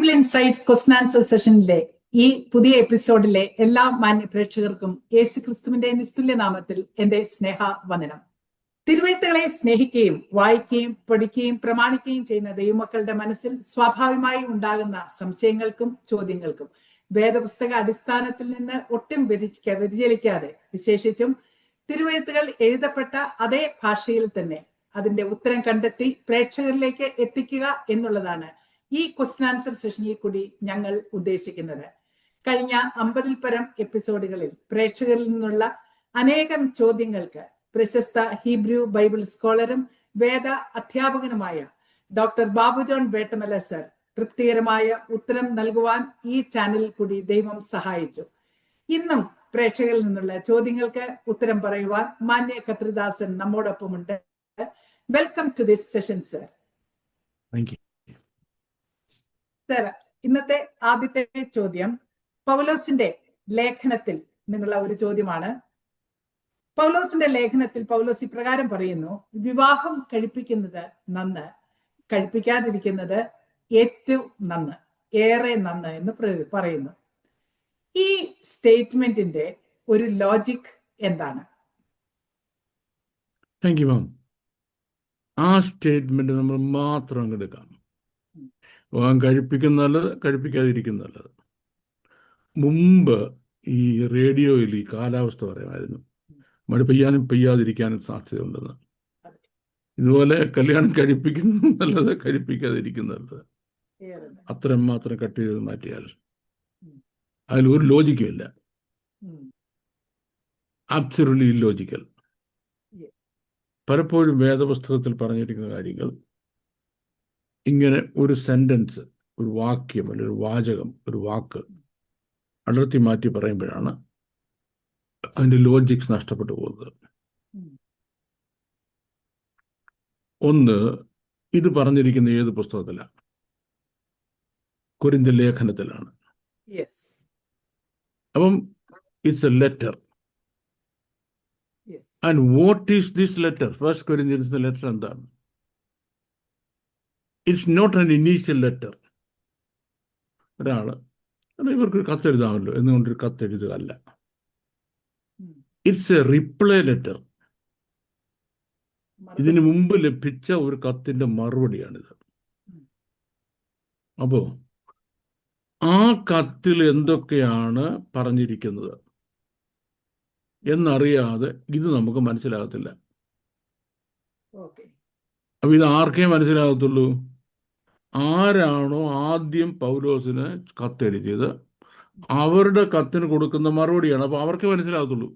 Bible insight question answer സെഷനിലെ ഈ പുതിയ എപ്പിസോഡിലെ എല്ലാ മാന്യ പ്രേക്ഷകർക്കും യേശുക്രിസ്തുവിന്റെ നിസ്തുല്യ നാമത്തിൽ എന്റെ സ്നേഹ വന്ദനം. തിരുവെഴുത്തുകളെ സ്നേഹിക്കുകയും വായിക്കുകയും പഠിക്കുകയും പ്രമാണിക്കുകയും ചെയ്യുന്ന ദൈവമക്കളുടെ മനസ്സിൽ സ്വാഭാവികമായി ഉണ്ടാകുന്ന സംശയങ്ങൾക്കും ചോദ്യങ്ങൾക്കും വേദപുസ്തക അടിസ്ഥാനത്തിൽ നിന്ന് ഒട്ടും വ്യതിചലിക്കാതെ വിശേഷിച്ചും തിരുവെഴുത്തുകൾ എഴുതപ്പെട്ട അതേ ഭാഷയിൽ തന്നെ അതിന്റെ ഉത്തരം കണ്ടെത്തി പ്രേക്ഷകരിലേക്ക് എത്തിക്കുക എന്നുള്ളതാണ് ഈ ക്വസ്റ്റൻ ആൻസർ സെഷനിൽ കൂടി ഞങ്ങൾ ഉദ്ദേശിക്കുന്നത്. കഴിഞ്ഞ 50-ൽ പരം എപ്പിസോഡുകളിൽ പ്രേക്ഷകരിൽ നിന്നുള്ള അനേകം ചോദ്യങ്ങൾക്ക് പ്രശസ്ത ഹീബ്രു ബൈബിൾ സ്കോളറും വേദ അധ്യാപകനുമായ doctor Babu John Vettamala sir തൃപ്തികരമായ ഉത്തരം നൽകുവാൻ ഈ ചാനലിൽ കൂടി ദൈവം സഹായിച്ചു. ഇന്നും പ്രേക്ഷകരിൽ നിന്നുള്ള ചോദ്യങ്ങൾക്ക് ഉത്തരം പറയുവാൻ മാന്യ കത്രിദാസൻ നമ്മോടൊപ്പമുണ്ട്. Welcome to this session sir. Sir, ഇന്നത്തെ ആദ്യത്തെ ചോദ്യം പൗലോസിന്റെ ലേഖനത്തിൽ നിന്നുള്ള ഒരു ചോദ്യമാണ്. പൗലോസിന്റെ ലേഖനത്തിൽ പൗലോസ് ഇപ്രകാരം പറയുന്നു: വിവാഹം കഴിപ്പിക്കുന്നത് നന്ന്, കഴിപ്പിക്കാതിരിക്കുന്നത് ഏറ്റവും നന്ന്, ഏറെ നന്ന് എന്ന് പറയുന്നു. ഈ സ്റ്റേറ്റ്മെന്റിന്റെ ഒരു ലോജിക് എന്താണ്? Thank you ma'am. ആ സ്റ്റേറ്റ്മെന്റ് നമ്മൾ മാത്രം എടുക്കാം. വിവാഹം കഴിപ്പിക്കുന്ന നല്ലത്, കഴിപ്പിക്കാതിരിക്കുന്ന നല്ലത്. മുമ്പ് ഈ റേഡിയോയിൽ ഈ കാലാവസ്ഥ പറയുമായിരുന്നു, മഴ പെയ്യാനും പെയ്യാതിരിക്കാനും സാധ്യതയുണ്ടെന്ന്. ഇതുപോലെ കല്യാണം കഴിപ്പിക്കുന്നത് നല്ലത്, കഴിപ്പിക്കാതിരിക്കുന്നത് നല്ലത്. അത്രയും മാത്രം കട്ട് ചെയ്ത് മാറ്റിയാൽ അതിലൊരു ലോജിക്കും ഇല്ല. Absolutely illogical. പലപ്പോഴും വേദപുസ്തകത്തിൽ പറഞ്ഞിരിക്കുന്ന കാര്യങ്ങൾ ഇങ്ങനെ ഒരു സെന്റൻസ്, ഒരു വാക്യം അല്ലെങ്കിൽ ഒരു വാചകം, ഒരു വാക്ക് അടർത്തി മാറ്റി പറയുമ്പോഴാണ് അതിൻ്റെ ലോജിക്സ് നഷ്ടപ്പെട്ടു പോകുന്നത്. ഒന്ന്, ഇത് പറഞ്ഞിരിക്കുന്ന ഏത് പുസ്തകത്തിലാണ്? കൊരിന്ത്യൻ ലേഖനത്തിലാണ്. അപ്പം it's a letter. And what is this letter? First കൊരിന്ത്യൻസിന്റെ ലെറ്റർ എന്താണ്? It's not an initial letter. ഒരാൾ ഇവർക്കൊരു കത്തെഴുതാമല്ലോ എന്നുകൊണ്ടൊരു കത്തെഴുതുകയല്ല. It's a reply letter. ഇതിനു മുമ്പ് ലഭിച്ച ഒരു കത്തിന്റെ മറുപടിയാണിത്. അപ്പോ ആ കത്തിൽ എന്തൊക്കെയാണ് പറഞ്ഞിരിക്കുന്നത് എന്നറിയാതെ ഇത് നമുക്ക് മനസ്സിലാകത്തില്ല. അപ്പൊ ഇത് ആർക്കേ മനസ്സിലാകത്തുള്ളൂ? ആരാണോ ആദ്യം പൗലോസിന് കത്തെഴുതിയത് അവരുടെ കത്തിന് കൊടുക്കുന്ന മറുപടിയാണ്. അപ്പൊ അവർക്ക് മനസ്സിലാകത്തുള്ളൂ.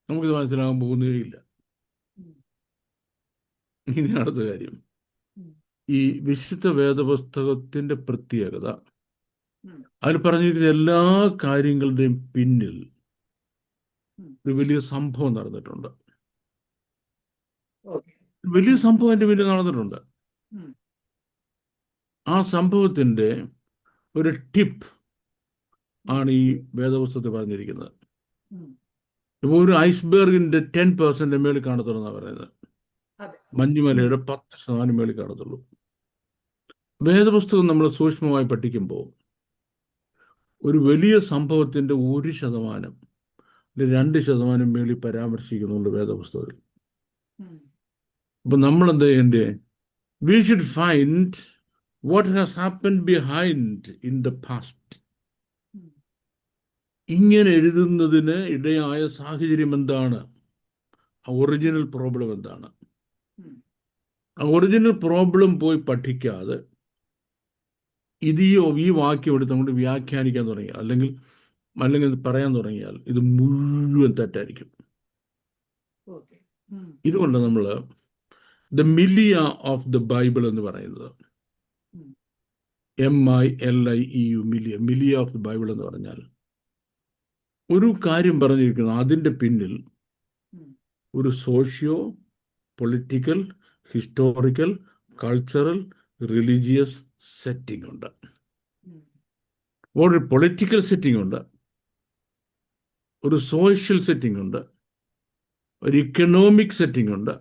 നമുക്കിത് മനസ്സിലാകാൻ പോകുന്നേയില്ല. ഇനി അടുത്ത കാര്യം, ഈ വിശുദ്ധ വേദപുസ്തകത്തിന്റെ പ്രത്യേകത, അതിൽ പറഞ്ഞിരിക്കുന്ന എല്ലാ കാര്യങ്ങളുടെയും പിന്നിൽ ഒരു വലിയ സംഭവം നടന്നിട്ടുണ്ട്. വലിയ സംഭവം എൻ്റെ പിന്നിൽ നടന്നിട്ടുണ്ട്. ആ സംഭവത്തിന്റെ ഒരു ടിപ്പ് ആണ് ഈ വേദപുസ്തകത്തിൽ പറഞ്ഞിരിക്കുന്നത്. ഇപ്പോൾ ഒരു ഐസ്ബർഗിന്റെ 10% മേളിൽ കാണത്തുള്ളൂ എന്നാണ് പറയുന്നത്. മഞ്ഞുമലയുടെ 10% മേളിൽ കാണത്തുള്ളൂ. വേദപുസ്തകം നമ്മൾ സൂക്ഷ്മമായി പഠിക്കുമ്പോൾ ഒരു വലിയ സംഭവത്തിന്റെ 1% 2% മേളിൽ പരാമർശിക്കുന്നുണ്ട് വേദപുസ്തകത്തിൽ. അപ്പൊ നമ്മൾ എന്താ ചെയ്യേണ്ടേ? We should find what has happened behind in the past. ഇങ്ങനെ എഴുതുന്നതിന് ഇടയായ സാഹചര്യം എന്താണ്? ആ ഒറിജിനൽ പ്രോബ്ലം എന്താണ്? ആ ഒറിജിനൽ പ്രോബ്ലം പോയി പഠിക്കാതെ ഈ വാക്യം എടുത്ത് അങ്ങോട്ട് വ്യാഖ്യാനിക്കാൻ തുടങ്ങിയാൽ, അല്ലെങ്കിൽ പറയാൻ തുടങ്ങിയാൽ ഇത് മുഴുവൻ തെറ്റായിരിക്കും. ഇതുകൊണ്ട് നമ്മൾ the milieu of the Bible എന്ന് പറയുന്നത്, MILIEU, milieu of the Bible എന്ന് പറഞ്ഞാൽ ഒരു കാര്യം പറഞ്ഞിരിക്കുന്നു, അതിൻ്റെ പിന്നിൽ ഒരു socio political, historical, cultural, religious setting ഉണ്ട്. ഒരു പൊളിറ്റിക്കൽ സെറ്റിംഗ് ഉണ്ട്, ഒരു സോഷ്യൽ സെറ്റിംഗ് ഉണ്ട്, ഒരു ഇക്കണോമിക് സെറ്റിംഗ് ഉണ്ട്,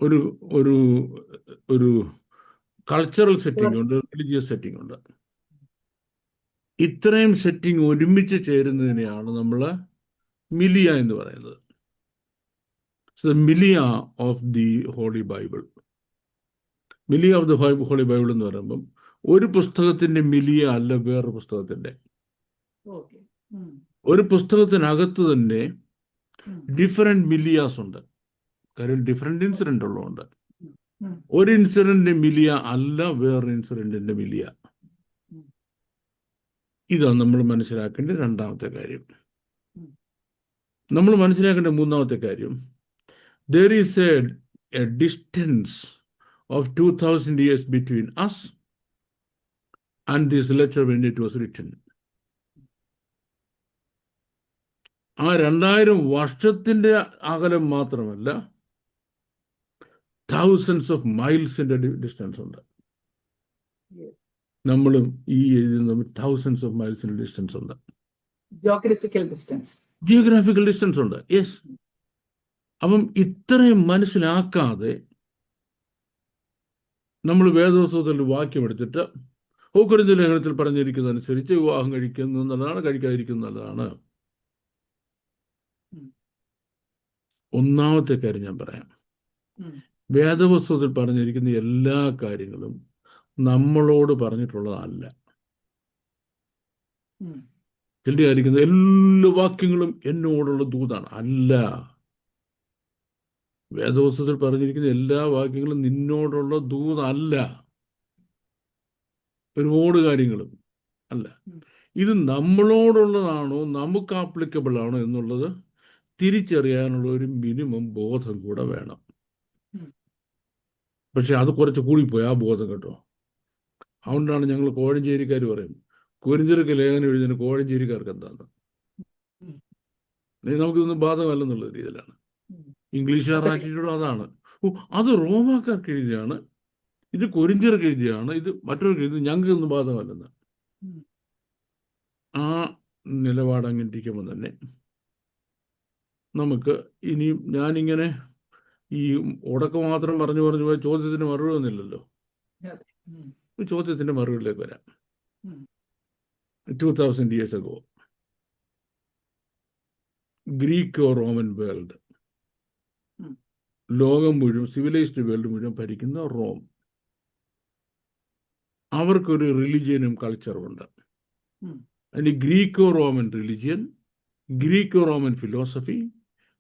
ഒരു ഒരു കൾച്ചറൽ സെറ്റിംഗ് ഉണ്ട്, റിലീജിയസ് സെറ്റിംഗ് ഉണ്ട്. ഇത്രയും സെറ്റിംഗ് ഒരുമിച്ച് ചേരുന്നതിനെയാണ് നമ്മൾ മിലിയ എന്ന് പറയുന്നത്. Milieu of the holy Bible. Milieu of the holy Bible എന്ന് പറയുമ്പം ഒരു പുസ്തകത്തിന്റെ മിലിയ അല്ല വേറൊരു പുസ്തകത്തിന്റെ. ഒരു പുസ്തകത്തിനകത്ത് തന്നെ ഡിഫറെന്റ് മിലിയാസ് ഉണ്ട്. കാര്യം ഡിഫറെന്റ് ഇൻസിഡന്റ് ഉള്ളതുകൊണ്ട് ഒരു ഇൻസിഡന്റിന്റെ മിലിയ അല്ല വേറൊരു ഇൻസിഡന്റിന്റെ മിലിയ. ഇതാണ് നമ്മൾ മനസ്സിലാക്കേണ്ട രണ്ടാമത്തെ കാര്യം. നമ്മൾ മനസ്സിലാക്കേണ്ട മൂന്നാമത്തെ കാര്യം, there is a distance of 2000 years between us and this letter when it was written. ആ 2000 വർഷത്തിന്റെ അകലം മാത്രമല്ല, thousands of മൈൽസിന്റെ ഡിസ്റ്റൻസ് ഉണ്ട്. നമ്മളും ഈ എഴുതുന്ന thousands of മൈൽസിന്റെ ഡിസ്റ്റൻസ് ഉണ്ട്. ജിയോഗ്രഫിക്കൽ ഡിസ്റ്റൻസ് ഉണ്ട്. യെസ്. അപ്പം ഇത്രയും മനസ്സിലാക്കാതെ നമ്മൾ വേദപുസ്തകത്തിൽ വാക്യം എടുത്തിട്ട് കൊരിന്ത്യർ ലേഖനത്തിൽ പറഞ്ഞിരിക്കുന്നതനുസരിച്ച് വിവാഹം കഴിക്കുന്നത് നല്ലതാണ്, കഴിക്കാതിരിക്കുന്നത് നല്ലതാണ്. ഒന്നാമത്തെ കാര്യം ഞാൻ പറയാം, വേദപുസ്തകത്തിൽ പറഞ്ഞിരിക്കുന്ന എല്ലാ കാര്യങ്ങളും നമ്മളോട് പറഞ്ഞിട്ടുള്ളതല്ല. ചില ആയിരിക്കുന്ന എല്ലാ വാക്യങ്ങളും എന്നോടുള്ള ദൂതാണ്. അല്ല. വേദപുസ്തകത്തിൽ പറഞ്ഞിരിക്കുന്ന എല്ലാ വാക്യങ്ങളും നിന്നോടുള്ള ദൂതല്ല. ഒരുപാട് കാര്യങ്ങളും അല്ല. ഇത് നമ്മളോടുള്ളതാണോ, നമുക്ക് ആപ്ലിക്കബിൾ ആണോ എന്നുള്ളത് തിരിച്ചറിയാനുള്ള ഒരു മിനിമം ബോധം കൂടെ വേണം. പക്ഷെ അത് കുറച്ച് കൂടിപ്പോയി ആ ബോധം കേട്ടോ. അതുകൊണ്ടാണ് ഞങ്ങൾ കോഴഞ്ചേരിക്കാർ പറയും, കൊരിന്ത്യർക്ക് ലേഖനം എഴുതുന്ന കോഴഞ്ചേരിക്കാർക്ക് എന്താന്ന്. നമുക്കിതൊന്നും ബാധകമല്ലെന്നുള്ള രീതിയിലാണ് ഇംഗ്ലീഷുകാരുടെ ആറ്റിറ്റ്യൂഡ്. അതാണ്, അത് റോമാക്കാർക്ക് എഴുതിയാണ്, ഇത് കൊരിന്ത്യർക്ക് എഴുതിയാണ്, ഇത് മറ്റവർക്ക് എഴുതി, ഞങ്ങൾക്കൊന്നും ബാധകമല്ലെന്ന്. ആ നിലപാട് അങ്ങനെ ഇരിക്കുമ്പോൾ തന്നെ നമുക്ക് ഇനിയും ഞാനിങ്ങനെ ഈ ഉടക്കം മാത്രം പറഞ്ഞു പോയ ചോദ്യത്തിന് മറുപടി ഒന്നുമില്ലല്ലോ. ചോദ്യത്തിന്റെ മറുപടിയിലേക്ക് വരാം. 2000 years ago, Greek Roman world, ലോകം മുഴുവൻ, സിവിലൈസ്ഡ് വേൾഡ് മുഴുവൻ ഭരിക്കുന്ന റോം, അവർക്കൊരു റിലിജിയനും കൾച്ചറും ഉണ്ട്. അതിന് Greco Roman religion, Greco Roman philosophy,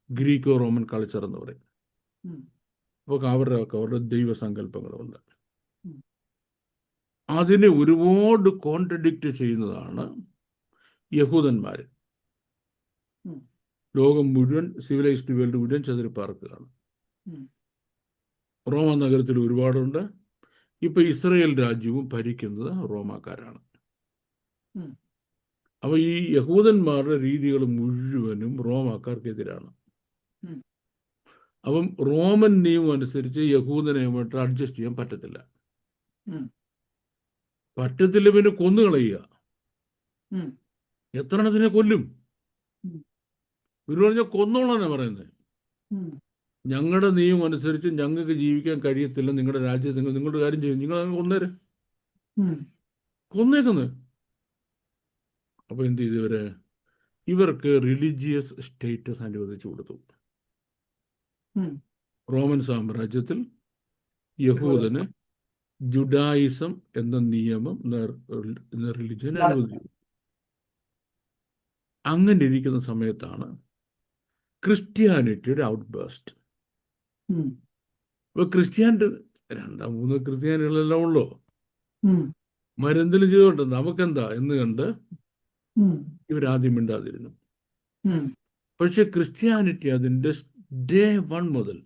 Greco Roman culture എന്ന് പറയും. അപ്പോൾ അവരുടെ ദൈവസങ്കല്പങ്ങളുണ്ട്. അതിനെ ഒരുപാട് കോൺട്രഡിക്റ്റ് ചെയ്യുന്നതാണ് യഹൂദന്മാർ. ലോകം മുഴുവൻ, സിവിലൈസ്ഡ് വേൾഡ് മുഴുവൻ ചെതറിപ്പാർക്കുകയാണ്. റോമ നഗരത്തിൽ ഒരുപാടുണ്ട്. ഇപ്പൊ ഇസ്രയേൽ രാജ്യവും ഭരിക്കുന്നത് റോമാക്കാരാണ്. അപ്പൊ ഈ യഹൂദന്മാരുടെ രീതികൾ മുഴുവനും റോമാക്കാർക്കെതിരാണ്. അപ്പം റോമൻ നിയമം അനുസരിച്ച് യഹൂദനുമായിട്ട് അഡ്ജസ്റ്റ് ചെയ്യാൻ പറ്റത്തില്ല. പിന്നെ കൊന്നുകളയുക. എത്ര എണ്ണത്തിനെ കൊല്ലും? ഇവർ പറഞ്ഞാൽ കൊന്നോളാന്നാ പറയുന്നത്. ഞങ്ങളുടെ നിയമം അനുസരിച്ച് ഞങ്ങൾക്ക് ജീവിക്കാൻ കഴിയത്തില്ല, നിങ്ങളുടെ രാജ്യത്ത് നിങ്ങളുടെ കാര്യം ചെയ്യും, നിങ്ങൾ കൊന്നേരെ, കൊന്നേക്കുന്നത്. അപ്പൊ എന്ത് ചെയ്തു? ഇവർക്ക് റിലീജിയസ് സ്റ്റേറ്റസ് അനുവദിച്ചു കൊടുത്തു. റോമൻ സാമ്രാജ്യത്തിൽ യഹൂദന് ജുഡായിസം എന്ന നിയമം റിലിജിയൻ അനുവദിച്ചു. അങ്ങനെ ഇരിക്കുന്ന സമയത്താണ് ക്രിസ്ത്യാനിറ്റിയുടെ ഔട്ട്ബേസ്റ്റ്. ഇപ്പൊ ക്രിസ്ത്യാനിറ്റി 2-3 ക്രിസ്ത്യാനികളെല്ലാം ഉള്ളോ, മരെന്തെങ്കിലും ചെയ്തോട്ടെ നമുക്കെന്താ എന്ന് കണ്ട് ഇവരാദ്യം മിണ്ടാതിരുന്നു. പക്ഷെ ക്രിസ്ത്യാനിറ്റി അതിൻ്റെ ഡേ 1 മുതൽ,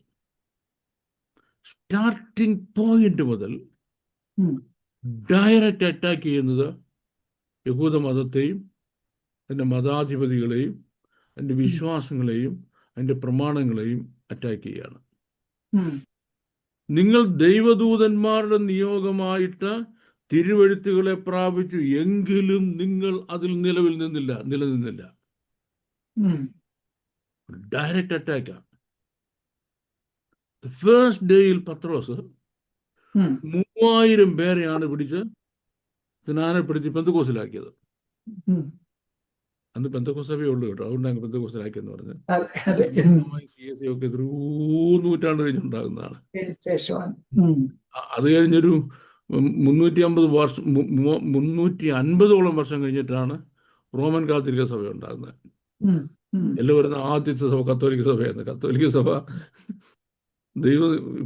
സ്റ്റാർട്ടിംഗ് പോയിന്റ് മുതൽ ഡയറക്റ്റ് അറ്റാക്ക് ചെയ്യുന്നത് യഹൂദ മതത്തെയും അതിൻ്റെ മതാധിപതികളെയും അതിൻ്റെ വിശ്വാസങ്ങളെയും അതിൻ്റെ പ്രമാണങ്ങളെയും അറ്റാക്ക് ചെയ്യുകയാണ്. നിങ്ങൾ ദൈവദൂതന്മാരുടെ നിയോഗമായിട്ട് തിരുവെഴുത്തുകളെ പ്രാപിച്ചു, എങ്കിലും നിങ്ങൾ അതിൽ നിലനിന്നില്ല. ഡയറക്റ്റ് അറ്റാക്കാണ്. ഫസ്റ്റ് ഡേയിൽ പത്രോസ് ഉം, 3000 പേരെയാണ് പിടിച്ച് സ്നാനപ്പെടുത്തി പെന്തക്കോസിലാക്കിയത്. ഉം. അന്ന് പെന്തക്കോസ് സഭയേ ഉള്ളൂ കേട്ടോ, അതുകൊണ്ടാണ് പെന്തക്കോസിലാക്കിയെന്ന് പറഞ്ഞത്. അതെ, അതെ. CSC ഒക്കെ എത്രയോ നൂറ്റാണ്ട് കഴിഞ്ഞുണ്ടാകുന്നതാണ്. ശേഷമാണ്. ഉം, അത് കഴിഞ്ഞൊരു 350 വർഷം കഴിഞ്ഞിട്ടാണ് റോമൻ കാത്തോലിക്ക സഭ ഉണ്ടാകുന്നത്. ഉം, ഉം, എല്ലാം പറയുന്ന ആദ്യത്തെ സഭ കത്തോലിക്ക സഭയാണ്. കത്തോലിക്ക സഭ ദൈവ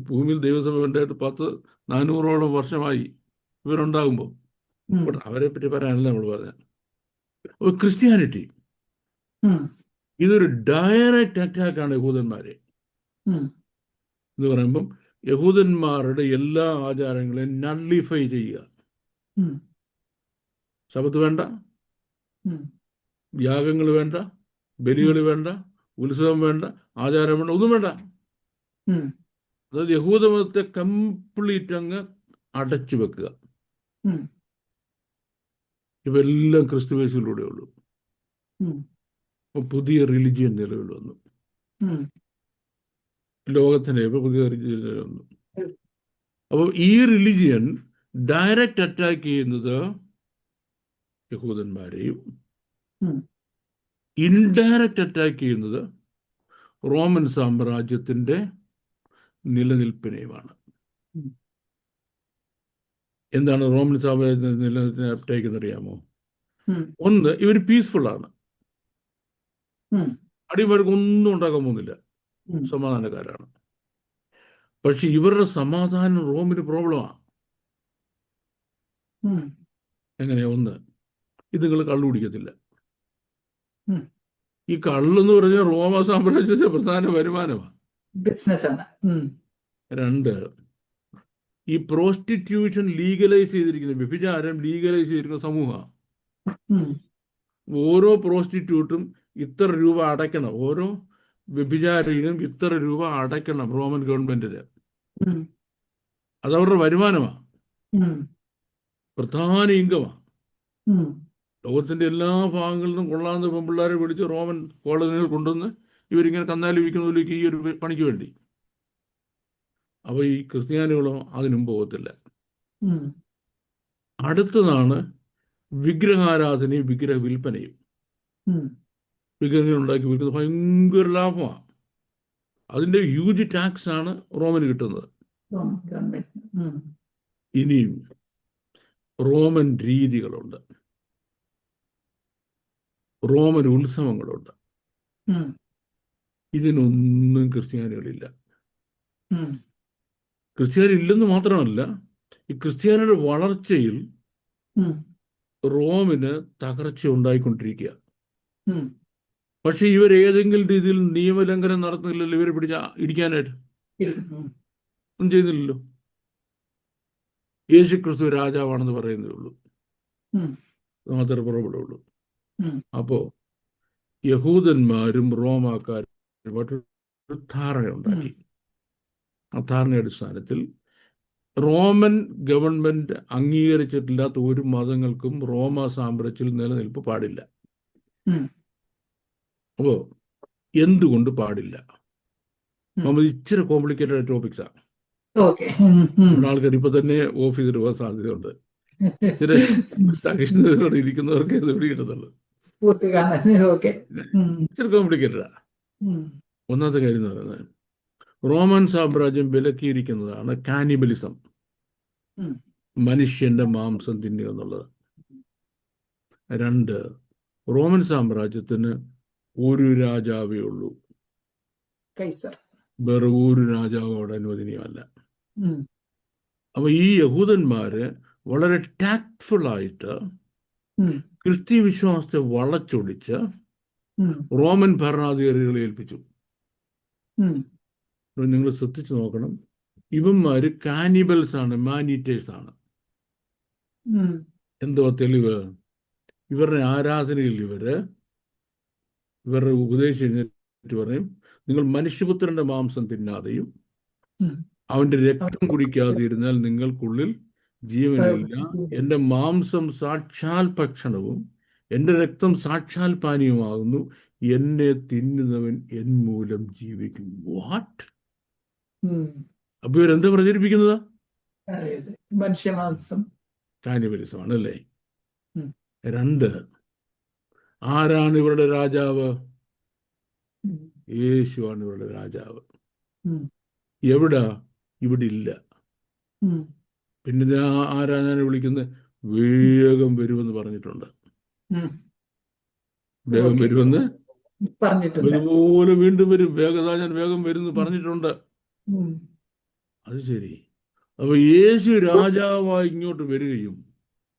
ഭൂമിയിൽ ദൈവസഭ ഉണ്ടായിട്ട് 400ഓളം വർഷമായി ഇവരുണ്ടാകുമ്പോൾ. ഉം, അവരെ പറ്റി പറയാനല്ല നമ്മൾ പറഞ്ഞത്. അപ്പോൾ ക്രിസ്ത്യാനിറ്റി ഉം, ഇതൊരു ഡയറക്റ്റ് അറ്റാക്കാണ് യഹൂദന്മാരെ ഉം, എന്ന് പറയുമ്പം യഹൂദന്മാരുടെ എല്ലാ ആചാരങ്ങളെയും നള്ളിഫൈ ചെയ്യുക. ഉം, ശബത്ത് വേണ്ട, ഉം, യാഗങ്ങൾ വേണ്ട, ബലികൾ വേണ്ട, ഉത്സവം വേണ്ട, ആചാരം വേണ്ട, ഒന്നും വേണ്ട. ഉം, അതായത് യഹൂദമതത്തെ കംപ്ലീറ്റ് അങ്ങ് അടച്ചു വെക്കുക. ഉം, ഇവെല്ലാം ക്രിസ്തുവേശുവിലൂടെ ഉള്ളൂ. ഉം, അപ്പോൾ പുതിയ റിലിജിയൻ നിലവിൽ വന്നു. ഉം. ലോകത്തിൻ്റെ ഇപ്പോൾ പുതിയ റിലിജിയൻ നിലവിൽ വന്നു. അപ്പോൾ ഈ റിലിജിയൻ ഡയറക്റ്റ് അറ്റാക്ക് ചെയ്യുന്നത് യഹൂദന്മാരെയും ഉം. ഇൻഡയറക്റ്റ് അറ്റാക്ക് ചെയ്യുന്നത് റോമൻ സാമ്രാജ്യത്തിൻ്റെ നിലനിൽപ്പിനെയുമാണ്. ഉം. എന്താണ് റോമൻ സാമ്രാജ്യത്തിൻ്റെ നിലനിൽപ്പിനെ അറ്റാക്ക് എന്നറിയാമോ? ഉം. ഒന്ന്, ഇവർ പീസ്ഫുള്ളാണ്, ഉം. അടിമർക്ക് ഒന്നും ഉണ്ടാക്കാൻ പോകുന്നില്ല, ഉം. സമാധാനക്കാരാണ്. പക്ഷെ ഇവരുടെ സമാധാനം റോമിന് പ്രോബ്ലമാണ്. ഉം. എങ്ങനെയാ? ഒന്ന്, ഇത് നിങ്ങൾ കള്ളു കുടിക്കത്തില്ല. ഉം. ഈ കള്ളെന്ന് പറഞ്ഞാൽ റോമ സാമ്രാജ്യത്തിന്റെ പ്രധാന വരുമാനമാണ്. ബിസിനസ്സാണ്. ഉം. രണ്ട്, ഈ പ്രോസ്റ്റിറ്റ്യൂഷൻ ലീഗലൈസ് ചെയ്തിരിക്കുന്ന, വ്യഭിചാരം ലീഗലൈസ് ചെയ്തിരിക്കുന്ന സമൂഹമാണ്. ഉം. ഓരോ പ്രോസ്റ്റിറ്റ്യൂട്ടും ഇത്ര രൂപ അടയ്ക്കണം, ഓരോ വ്യഭിചാരിനും ഇത്ര രൂപ അടയ്ക്കണം റോമൻ ഗവൺമെന്റിന്. ഉം. അതവരുടെ വരുമാനമാണ്, ഉം. പ്രധാന ഇൻകമാണ്. ഉം. ലോകത്തിന്റെ എല്ലാ ഭാഗങ്ങളിൽ നിന്നും കൊള്ളാവുന്ന പെൺപിള്ളേരെ പിടിച്ച് റോമൻ കോളനികൾ കൊണ്ടുവന്ന് ഇവരിങ്ങനെ കന്നാലി വിൽക്കുന്നതിലേക്ക് ഈ ഒരു പണിക്ക് വേണ്ടി. അപ്പോൾ ഈ ക്രിസ്ത്യാനികളോ അതിനും പോകത്തില്ല. ഉം. അടുത്തതാണ് വിഗ്രഹാരാധനയും വിഗ്രഹ വിൽപ്പനയും. ഉം. വിഗ്രഹങ്ങൾ ഉണ്ടാക്കി വിൽക്കുന്നത് ഭയങ്കര ലാഭമാണ്. അതിൻ്റെ ഹ്യൂജ് ടാക്സ് ആണ് റോമന് കിട്ടുന്നത്. ഗവൺമെന്റ്. ഉം. ഇനിയും റോമൻ രീതികളുണ്ട്, റോമൻ ഉത്സവങ്ങളുണ്ട്. ഉം. ഇതിനൊന്നും ക്രിസ്ത്യാനികളില്ല. ഉം. ക്രിസ്ത്യാനി ഇല്ലെന്ന് മാത്രമല്ല, ഈ ക്രിസ്ത്യാനിയുടെ വളർച്ചയിൽ ഉം. റോമിന് തകർച്ച ഉണ്ടായിക്കൊണ്ടിരിക്കുക. ഉം. പക്ഷെ ഇവർ ഏതെങ്കിലും രീതിയിൽ നിയമലംഘനം നടത്തുന്നില്ലല്ലോ, ഇവരെ പിടിച്ച ഇടിക്കാനായിട്ട് ഉം. ഒന്നും ചെയ്യുന്നില്ലല്ലോ. യേശു ക്രിസ്തു രാജാവാണെന്ന് പറയുന്നതേ ഉള്ളൂ, ഉം. മാത്രമേ പുറപ്പെടുള്ളൂ. ഉം. അപ്പോൾ യഹൂദന്മാരും റോമാക്കാരും ധാരണ ഉണ്ടാക്കി. ആ ധാരണ അടിസ്ഥാനത്തിൽ റോമൻ ഗവൺമെന്റ് അംഗീകരിച്ചിട്ടില്ലാത്ത ഒരു മതങ്ങൾക്കും റോമ സാമ്രാജ്യത്തിൽ നിലനിൽപ്പ് പാടില്ല. ഉം. അപ്പോൾ എന്തുകൊണ്ട് പാടില്ല? ഉം. നമ്മൾ ഇച്ചിരി കോംപ്ലിക്കേറ്റഡ് ടോപ്പിക്സാണ്. ഓക്കെ. ഉം. ഉം. ആൾക്കാർ ഇപ്പൊ തന്നെ ഓഫ് ചെയ്തിട്ട് പോകാൻ സാധ്യതയുണ്ട്. ചില സഹിഷ്ണുതയോടെ ഇരിക്കുന്നവർക്ക് ഇത് പിടികിട്ടുന്നുള്ളൂ. പൂർത്തി കാണാൻ. ഓക്കെ. ഉം. ഇച്ചിരി കോംപ്ലിക്കേറ്റഡാ. ഉം. ഒന്നാമത്തെ കാര്യം എന്ന് പറയുന്നത്, റോമൻ സാമ്രാജ്യം വിലക്കിയിരിക്കുന്നതാണ് കാനിബലിസം, ഉം. മനുഷ്യന്റെ മാംസം തിന്നുക എന്നുള്ളത്. രണ്ട്, റോമൻ സാമ്രാജ്യത്തിന് ഒരു രാജാവേ ഉള്ളൂ, കൈസർ. വേറെ ഒരു രാജാവും അവിടെ അനുവദനീയമല്ല. ഉം. അപ്പൊ ഈ യഹൂദന്മാര് വളരെ ടാക്ട്ഫുള്ളായിട്ട് ഉം. ക്രിസ്തീയ വിശ്വാസത്തെ വളച്ചൊടിച്ച് ഉം. റോമൻ ഭരണാധികാരികളെ ഏൽപ്പിച്ചു. ഉം. നിങ്ങൾ ശ്രദ്ധിച്ചു നോക്കണം, ഇവന്മാര് കാനിബൽസ് ആണ്, മാനീറ്റേഴ്സ് ആണ്. ഉം. എന്തുവാ തെളിവ്? ഇവരുടെ ആരാധനയിൽ ഇവരുടെ ഉപദേശം പറയും, നിങ്ങൾ മനുഷ്യപുത്രന്റെ മാംസം തിന്നാതെയും ഉം. അവന്റെ രക്തം കുടിക്കാതെ ഇരുന്നാൽ നിങ്ങൾക്കുള്ളിൽ ജീവനില്ല. എൻ്റെ മാംസം സാക്ഷാൽ ഭക്ഷണവും എൻ്റെ രക്തം സാക്ഷാൽ പാനീയമാകുന്നു. എന്നെ തിന്നുന്നവൻ എൻ മൂലം ജീവിക്കും. വാട്ട്? ഉം. അപ്പൊ ഇവരെന്താ പ്രചരിപ്പിക്കുന്നത്? അതായത് മനുഷ്യമാംസം. കാനിബലിസമാണ് അല്ലേ? ഉം. 2, ആരാണ് ഇവരുടെ രാജാവ്? ഉം. യേശുവാണ് ഇവരുടെ രാജാവ്. ഉം. എവിടാ? ഇവിടെ ഇല്ല. ഉം. പിന്നെ ഇത് ആരാ ഞാൻ വിളിക്കുന്നത്? വേഗം വരുമെന്ന് പറഞ്ഞിട്ടുണ്ട്. ഉം. വേഗം ഓക്കെ, വരുമെന്ന് പറഞ്ഞിട്ടുണ്ട്. ഇതുപോലെ വീണ്ടും വരും. ഞാൻ വേഗം വരുമെന്ന് പറഞ്ഞിട്ടുണ്ട്. ഉം. അത് ശരി. അപ്പൊ യേശു രാജാവായി ഇങ്ങോട്ട് വരികയും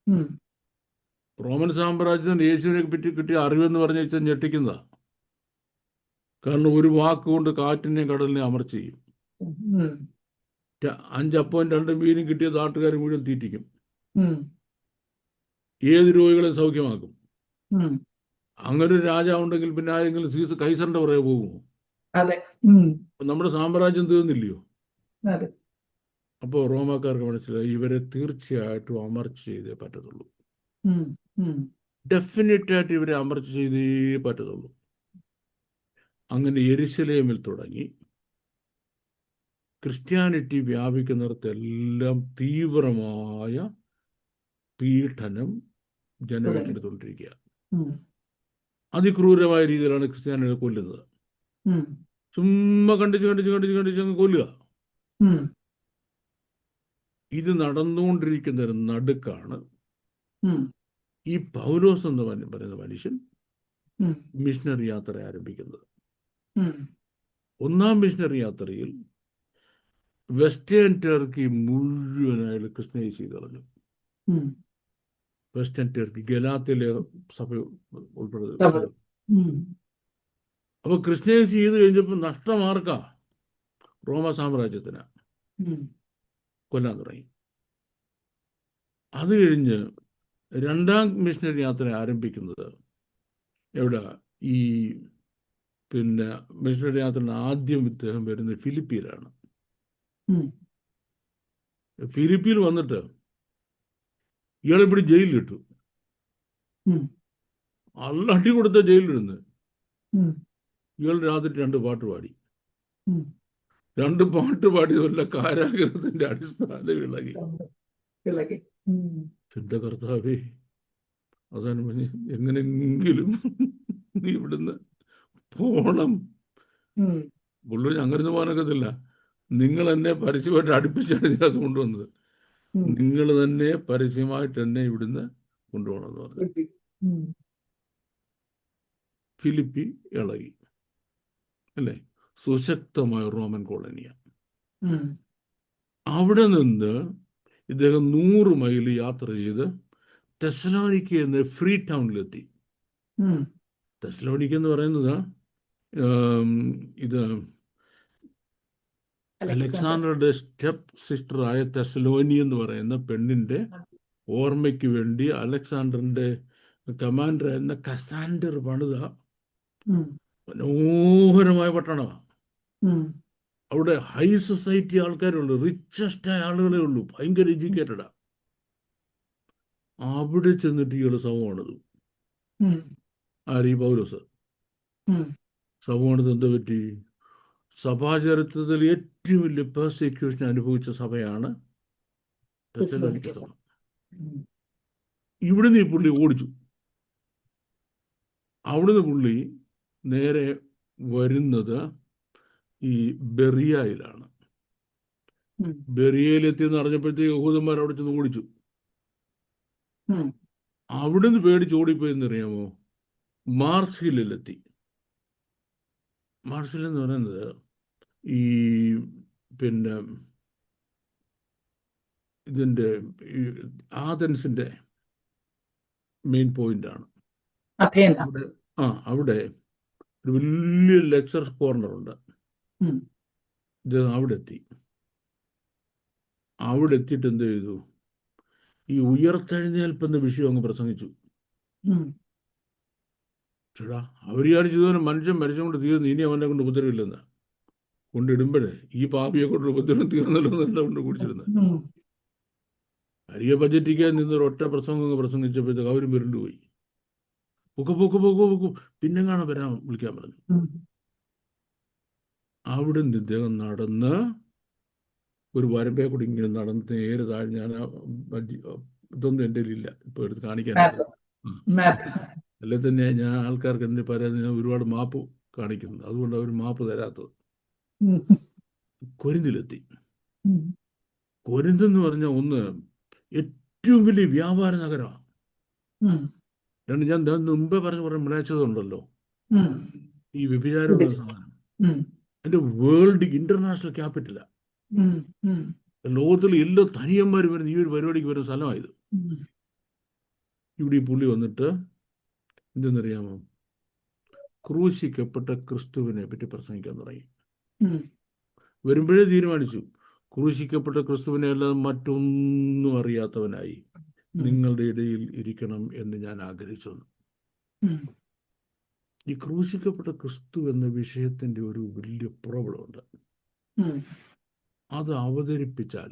ഉം. റോമൻ സാമ്രാജ്യത്തിന് യേശുവിനെ പറ്റി കിട്ടിയ അറിവെന്ന് പറഞ്ഞു വെച്ചാൽ ഞെട്ടിക്കുന്നതാ. കാരണം ഒരു വാക്കുകൊണ്ട് കാറ്റിനെയും കടലിനെയും അമർച്ച ചെയ്യും. ഉം. 5 അപ്പവും 2 മീനും കിട്ടിയ നാട്ടുകാർ മുഴുവൻ തീറ്റിക്കും. ഉം. ഏത് രോഗികളെ സൗഖ്യമാക്കും. ഉം. അങ്ങനെ ഒരു രാജാവുണ്ടെങ്കിൽ പിന്നെ ആരെങ്കിലും കൈസറിന്റെ പുറകെ പോകുമോ? അതെ. ഉം. അപ്പൊ നമ്മുടെ സാമ്രാജ്യം തീർന്നില്ലയോ? അതെ. അപ്പോൾ റോമാക്കാർക്ക് മനസ്സിലായി ഇവരെ തീർച്ചയായിട്ടും അമർച്ച ചെയ്തേ പറ്റത്തുള്ളൂ. ഉം. ഉം. ഡെഫിനറ്റായിട്ട് ഇവരെ അമർച്ച ചെയ്തേ പറ്റത്തുള്ളൂ. അങ്ങനെ യെരുശലേമിൽ തുടങ്ങി ക്രിസ്ത്യാനിറ്റി വ്യാപിക്കുന്നിടത്തെല്ലാം തീവ്രമായ പീഡനം ജനം ഏറ്റെടുത്തുകൊണ്ടിരിക്കുക. ഉം. അതിക്രൂരമായ രീതിയിലാണ് ക്രിസ്ത്യാനികളെ കൊല്ലുന്നത്. ഉം. ചുമ്മാ കണ്ടിച്ച് അങ്ങ് കൊല്ലുക. ഉം. ഇത് നടന്നുകൊണ്ടിരിക്കുന്ന ഒരു നടുക്കാണ് ഉം. ഈ പൗലോസ് എന്ന് പറയുന്ന മനുഷ്യൻ ഉം. മിഷണറി യാത്ര ആരംഭിക്കുന്നത്. ഉം. 1-ാം മിഷണറി യാത്രയിൽ വെസ്റ്റേൺ ടർക്കി മുഴുവനായിട്ട് ക്രിസ്ത്യനൈസ് ചെയ്ത് കളഞ്ഞു. ഉം. വെസ്റ്റേൺ ടർക്കി, ഗലാത്തിലെ സഭ ഉൾപ്പെടുന്നത്. സഭ. ഉം. അപ്പൊ ക്രിസ്ത്യനൈസ് ചെയ്ത് കഴിഞ്ഞപ്പോൾ നഷ്ടമാർക്കാ? റോമ സാമ്രാജ്യത്തിന്. ഉം. കൊല്ലാൻ തുടങ്ങി. അത് കഴിഞ്ഞ് 2-ാം മിഷണറി യാത്ര ആരംഭിക്കുന്നത് എവിടെ? ഈ പിന്നെ മിഷണറി യാത്രയുടെ ആദ്യം ഇദ്ദേഹം വരുന്നത് ഫിലിപ്പിയിലാണ്. ഉം. ഫിലിപ്പിയിൽ വന്നിട്ട് ഇയാളെ ഇവിടെ ജയിലിലിട്ടു. ഉം. അടി കൊടുത്ത ജയിലിലിരുന്ന് ഉം. ഇയാൾ രാത്രി 2 പാട്ട് പാടി. ഉം. 2 പാട്ട് പാടിയതല്ല, കാരാഗ്രഹത്തിന്റെ അടിസ്ഥാനം ഇളകി. ഇളകി. ഉം. എന്റെ കർത്താവേ, അവസാനം പറഞ്ഞ് എങ്ങനെങ്കിലും നീ ഇവിടുന്ന് പോണം. ഉം. പുള്ളി അങ്ങനെ പോകാനൊക്കത്തില്ല. നിങ്ങൾ എന്നെ പരസ്യമായിട്ട് അടുപ്പിച്ചാണ് ഇതിനകത്ത് കൊണ്ടുവന്നത്. ഉം. നിങ്ങൾ തന്നെ പരസ്യമായിട്ട് എന്നെ ഇവിടുന്ന് കൊണ്ടുപോകണമെന്ന് പറഞ്ഞു. ഉം. ഫിലിപ്പി ഇളകി അല്ലേ? സുശക്തമായ റോമൻ കോളനിയാണ്. ഉം. അവിടെ നിന്ന് ഇദ്ദേഹം 100 മൈൽ യാത്ര ചെയ്ത് തെസ്സലോനിക്ക എന്ന ഫ്രീ ടൗണിലെത്തി. ഉം. തെസ്സലോനിക്ക എന്ന് പറയുന്നത് ഇത് അലക്സാണ്ടറുടെ സ്റ്റെപ്പ് സിസ്റ്ററായ തെസ്സലോനി എന്ന് പറയുന്ന പെണ്ണിന്റെ ഓർമ്മയ്ക്ക് വേണ്ടി അലക്സാണ്ടറിന്റെ കമാൻഡറായിരുന്ന കസാൻഡർ പണിത മനോഹരമായ പട്ടണമാണ്. അവിടെ ഹൈ സൊസൈറ്റി ആൾക്കാരുള്ളൂ, റിച്ചസ്റ്റ് ആയ ആളുകളെ ഉള്ളൂ, ഭയങ്കര എഡ്യൂക്കേറ്റഡാ. അവിടെ ചെന്നിട്ട് ഇയാൾ സഭമാണത്. ആര്? ഈ പൗലോസ് സഭമാണത്. എന്താ പറ്റി? സഭാചരിത്രത്തിൽ ഏറ്റവും വലിയ പെർസിക്യൂഷൻ അനുഭവിച്ച സഭയാണ് തെസ്സലോനിക്ക സഭ. ഇവിടുന്ന് ഈ പുള്ളി ഓടിച്ചു. അവിടുന്ന് പുള്ളി നേരെ വരുന്നത് ഈ ബെറിയയിലാണ്. ബെറിയയിലെത്തിയെന്ന് അറിഞ്ഞപ്പോഴത്തേക്ക് യഹൂദന്മാർ അവിടെ ചെന്ന് ഓടിച്ചു. അവിടുന്ന് പേടിച്ച് ഓടിപ്പോയെന്നറിയാമോ? മാർസിലെത്തി. മാർസിൽ എന്ന് പറയുന്നത് ഈ പിന്നെ ഇതിൻ്റെ ആഥൻസിൻ്റെ മെയിൻ പോയിന്റാണ്. അവിടെ അവിടെ ഒരു വലിയ ലെക്ചർ കോർണറുണ്ട്. ഇത് അവിടെ എത്തി. അവിടെ എത്തിയിട്ട് എന്ത് ചെയ്തു? ഈ ഉയർത്തെഴുന്നേൽപ്പെന്ന വിഷയം അങ്ങ് പ്രസംഗിച്ചു. ചേടാ, അവർ വിചാരിച്ചതുപോലെ മനുഷ്യൻ കൊണ്ട് തീർന്നു, ഇനി അവനെ കൊണ്ട് ഉപദ്രവമില്ലെന്ന്. കൊണ്ടിടുമ്പോഴേ ഈ പാപിയെ കൊണ്ട് ഉപദ്രവം തീർന്നല്ലോ എന്നല്ല കൊണ്ട് കുടിച്ചിരുന്നത്. അരിയെ ബജറ്റിക്കാൻ നിന്നൊരു ഒറ്റ പ്രസംഗം പ്രസംഗിച്ചപ്പോഴത്തേക്ക് അവരും വിരണ്ടുപോയി. പൊക്കു പിന്നെ കാണാൻ വരാൻ വിളിക്കാൻ പറഞ്ഞു. അവിടെ നിന്ന് ഇദ്ദേഹം നടന്ന് ഒരു വരമ്പേ കൂടി ഇങ്ങനെ നടന്ന് നേരെ താഴെ ഞാൻ ഇതൊന്നും എൻ്റെ കയ്യിലില്ല ഇപ്പോൾ എടുത്ത് കാണിക്കാനായിട്ട്. മാപ്പ്. അല്ലെ തന്നെ ഞാൻ ആൾക്കാർക്ക് എൻ്റെ പരാതി ഞാൻ ഒരുപാട് മാപ്പ് കാണിക്കുന്നത്, അതുകൊണ്ട് അവർ മാപ്പ് തരാത്തത്. കൊരിന്തിലെത്തി. കൊരിന്ത് എന്ന് പറഞ്ഞാൽ ഒന്ന് ഏറ്റവും വലിയ വ്യാപാര നഗരമാണ്. രണ്ട് ഞാൻ മുമ്പേ പറഞ്ഞ മ്ലേച്ഛതയുണ്ടല്ലോ, ഈ വ്യഭിചാരം എന്ന സാധനം എൻ്റെ വേൾഡ് ഇന്റർനാഷണൽ ക്യാപിറ്റലാണ്. ലോകത്തിൽ എല്ലാ തനിയന്മാരും വരുന്ന ഈ ഒരു പരിപാടിക്ക് വരുന്ന സ്ഥലമായത്. ഇവിടെ ഈ പുള്ളി വന്നിട്ട് എന്തെന്നറിയാമോ, ക്രൂശിക്കപ്പെട്ട ക്രിസ്തുവിനെ പറ്റി പ്രസംഗിക്കാൻ തുടങ്ങി. വരുമ്പോഴേ തീരുമാനിച്ചു, ക്രൂശിക്കപ്പെട്ട ക്രിസ്തുവിനെ അല്ലാതെ മറ്റൊന്നും അറിയാത്തവനായി നിങ്ങളുടെ ഇടയിൽ ഇരിക്കണം എന്ന് ഞാൻ ആഗ്രഹിച്ചു. ഈ ക്രൂശിക്കപ്പെട്ട ക്രിസ്തു എന്ന വിഷയത്തിന്റെ ഒരു വലിയ പ്രോബ്ലമുണ്ട്. അത് അവതരിപ്പിച്ചാൽ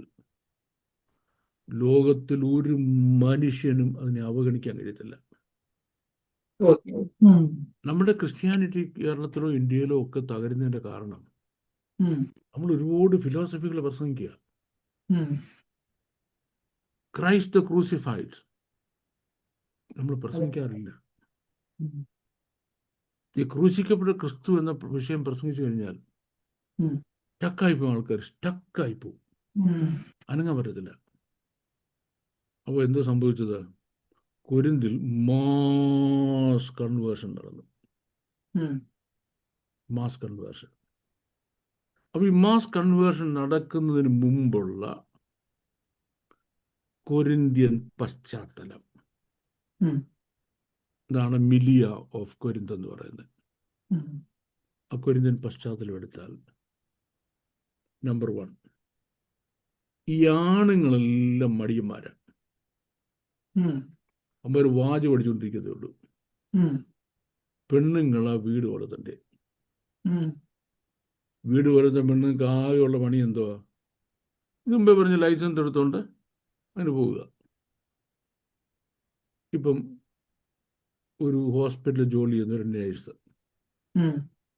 ലോകത്തിൽ ഒരു മനുഷ്യനും അതിനെ അവഗണിക്കാൻ കഴിയത്തില്ല. നമ്മുടെ ക്രിസ്ത്യാനിറ്റി കേരളത്തിലോ ഇന്ത്യയിലോ ഒക്കെ തകരുന്നതിന്റെ കാരണം നമ്മൾ ഒരുപാട് ഫിലോസഫികൾ പ്രസംഗിക്കുക. ക്രൈസ്റ്റ് ക്രൂസിഫൈഡ് നമ്മൾ പ്രസംഗിക്കാറില്ല. ഈ ക്രൂശിക്കപ്പെട്ട ക്രിസ്തു എന്ന വിഷയം പ്രസംഗിച്ചു കഴിഞ്ഞാൽ സ്റ്റക്കായിപ്പോവും, ആൾക്കാർ സ്റ്റക്കായിപ്പോവും, അനങ്ങാൻ പറ്റത്തില്ല. അപ്പോൾ എന്താ സംഭവിച്ചത്? കൊരിന്തിൽ മാസ് കൺവേർഷൻ നടന്നു. Mass conversion. അപ്പോൾ ഈ മാസ് കൺവേർഷൻ നടക്കുന്നതിന് മുമ്പുള്ള കൊരിന്ത്യൻ പശ്ചാത്തലം, ഇതാണ് മിലിയ ഓഫ് കൊരിന്ത് എന്ന് പറയുന്നത്. ആ കൊരിന്ത്യൻ പശ്ചാത്തലം എടുത്താൽ, നമ്പർ 1, ഈ ആണുങ്ങളെല്ലാം മടിയന്മാരാണ്. അവർ വാജ് പഠിച്ചുകൊണ്ടിരിക്കുന്നതേ ഉള്ളൂ. പെണ്ണുങ്ങളാ വീട് വളർത്തണ്ടേ. വീട് വളർത്താൻ പെണ്ണുങ്ങൾക്ക് ആകെയുള്ള പണി എന്തുവാ? മുമ്പേ പറഞ്ഞ ലൈസൻസ് എടുത്തോണ്ട് അതിന് പോവുക. ഇപ്പം ഒരു ഹോസ്പിറ്റലിൽ ജോലി ചെയ്യുന്ന ഒരു നേഴ്സ്,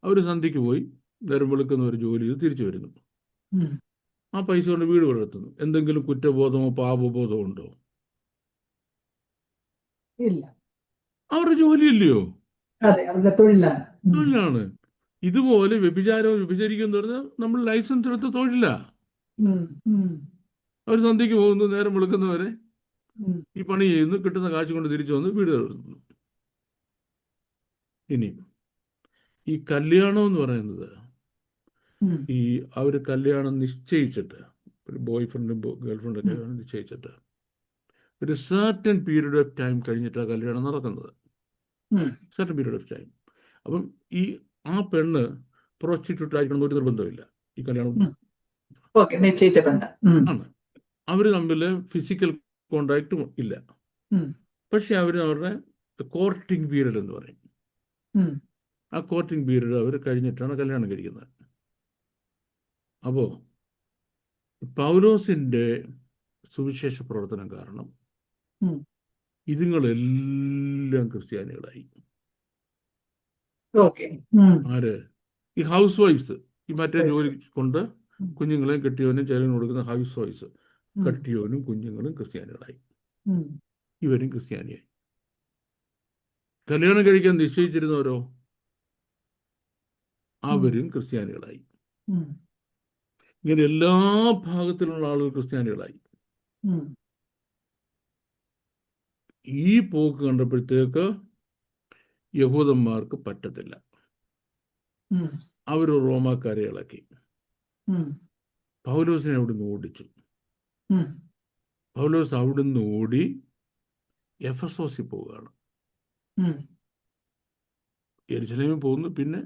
അവർ സന്ധ്യയ്ക്ക് പോയി നേരം വെളുക്കുന്ന ഒരു ജോലി ചെയ്ത് തിരിച്ചു വരുന്നു. ആ പൈസ കൊണ്ട് വീട് വളർത്തുന്നു. എന്തെങ്കിലും കുറ്റബോധമോ പാപബോധമോ ഉണ്ടോ? ഇല്ല. അവരുടെ ജോലിയില്ലയോ? അതെ, അവരുടെ തൊഴിലാണ്. തൊഴിലാണ്. ഇതുപോലെ വ്യഭിചാരവും വ്യഭിചരിക്കും എന്ന് പറഞ്ഞാൽ നമ്മൾ ലൈസൻസ് എടുത്ത തൊഴില. അവർ സന്ധ്യയ്ക്ക് പോകുന്നു, നേരം വെളുക്കുന്നവരെ ഈ പണി ചെയ്യുന്നു, കിട്ടുന്ന കാശ് കൊണ്ട് തിരിച്ചു വന്ന് വീട് വളർത്തുന്നു. ഇനി ഈ കല്യാണം എന്ന് പറയുന്നത്, ഈ അവർ കല്യാണം നിശ്ചയിച്ചിട്ട്, ഒരു ബോയ് ഫ്രണ്ടും ഗേൾഫ്രണ്ടൊക്കെ നിശ്ചയിച്ചിട്ട് ഒരു സർട്ടൻ പീരീഡ് ഓഫ് ടൈം കഴിഞ്ഞിട്ടാണ് കല്യാണം നടക്കുന്നത്. Certain period of time. അപ്പം ആ പെണ്ണ് പ്രോസ്റ്റിറ്റ്യൂട്ട് ആയിരിക്കണം ഒരു നിർബന്ധമില്ല. ഈ കല്യാണം ആണ്. അവർ തമ്മിൽ ഫിസിക്കൽ കോണ്ടാക്റ്റും ഇല്ല. പക്ഷെ അവർ അവരുടെ കോർട്ടിംഗ് പീരീഡ് എന്ന് പറയും. ആ കോർട്ടിംഗ് പീരീഡ് അവർ കഴിഞ്ഞിട്ടാണ് കല്യാണം കഴിക്കുന്നത്. അപ്പോൾ പൗലോസിന്റെ സുവിശേഷ പ്രവർത്തനം കാരണം ഇതുങ്ങളെല്ലാം ക്രിസ്ത്യാനികളായി. ആര്? ഈ ഹൗസ് വൈഫ്സ്, ഈ മറ്റേ ജോലി കൊണ്ട് കുഞ്ഞുങ്ങളെയും കെട്ടിയവനും ചെലവിന് കൊടുക്കുന്ന ഹൗസ് വൈഫ്സ്, കെട്ടിയവനും കുഞ്ഞുങ്ങളും ക്രിസ്ത്യാനികളായി. ഇവരും ക്രിസ്ത്യാനിയായി. കല്യാണം കഴിക്കാൻ നിശ്ചയിച്ചിരുന്നവരോ അവരും ക്രിസ്ത്യാനികളായി. ഇങ്ങനെ എല്ലാ ഭാഗത്തിലുള്ള ആളുകൾ ക്രിസ്ത്യാനികളായി. ഈ പോക്ക് കണ്ടപ്പോഴത്തേക്ക് യഹൂദന്മാർക്ക് പറ്റത്തില്ല. അവർ റോമാക്കാരെ ഇളക്കി. പൗലോസിനെ അവിടുന്ന് ഓടിച്ചു. പൗലോസ് അവിടുന്ന് ഓടി എഫെസോസിൽ പോവുകയാണ്. യെരുശലേമിൽ പോകുന്നു, പിന്നെ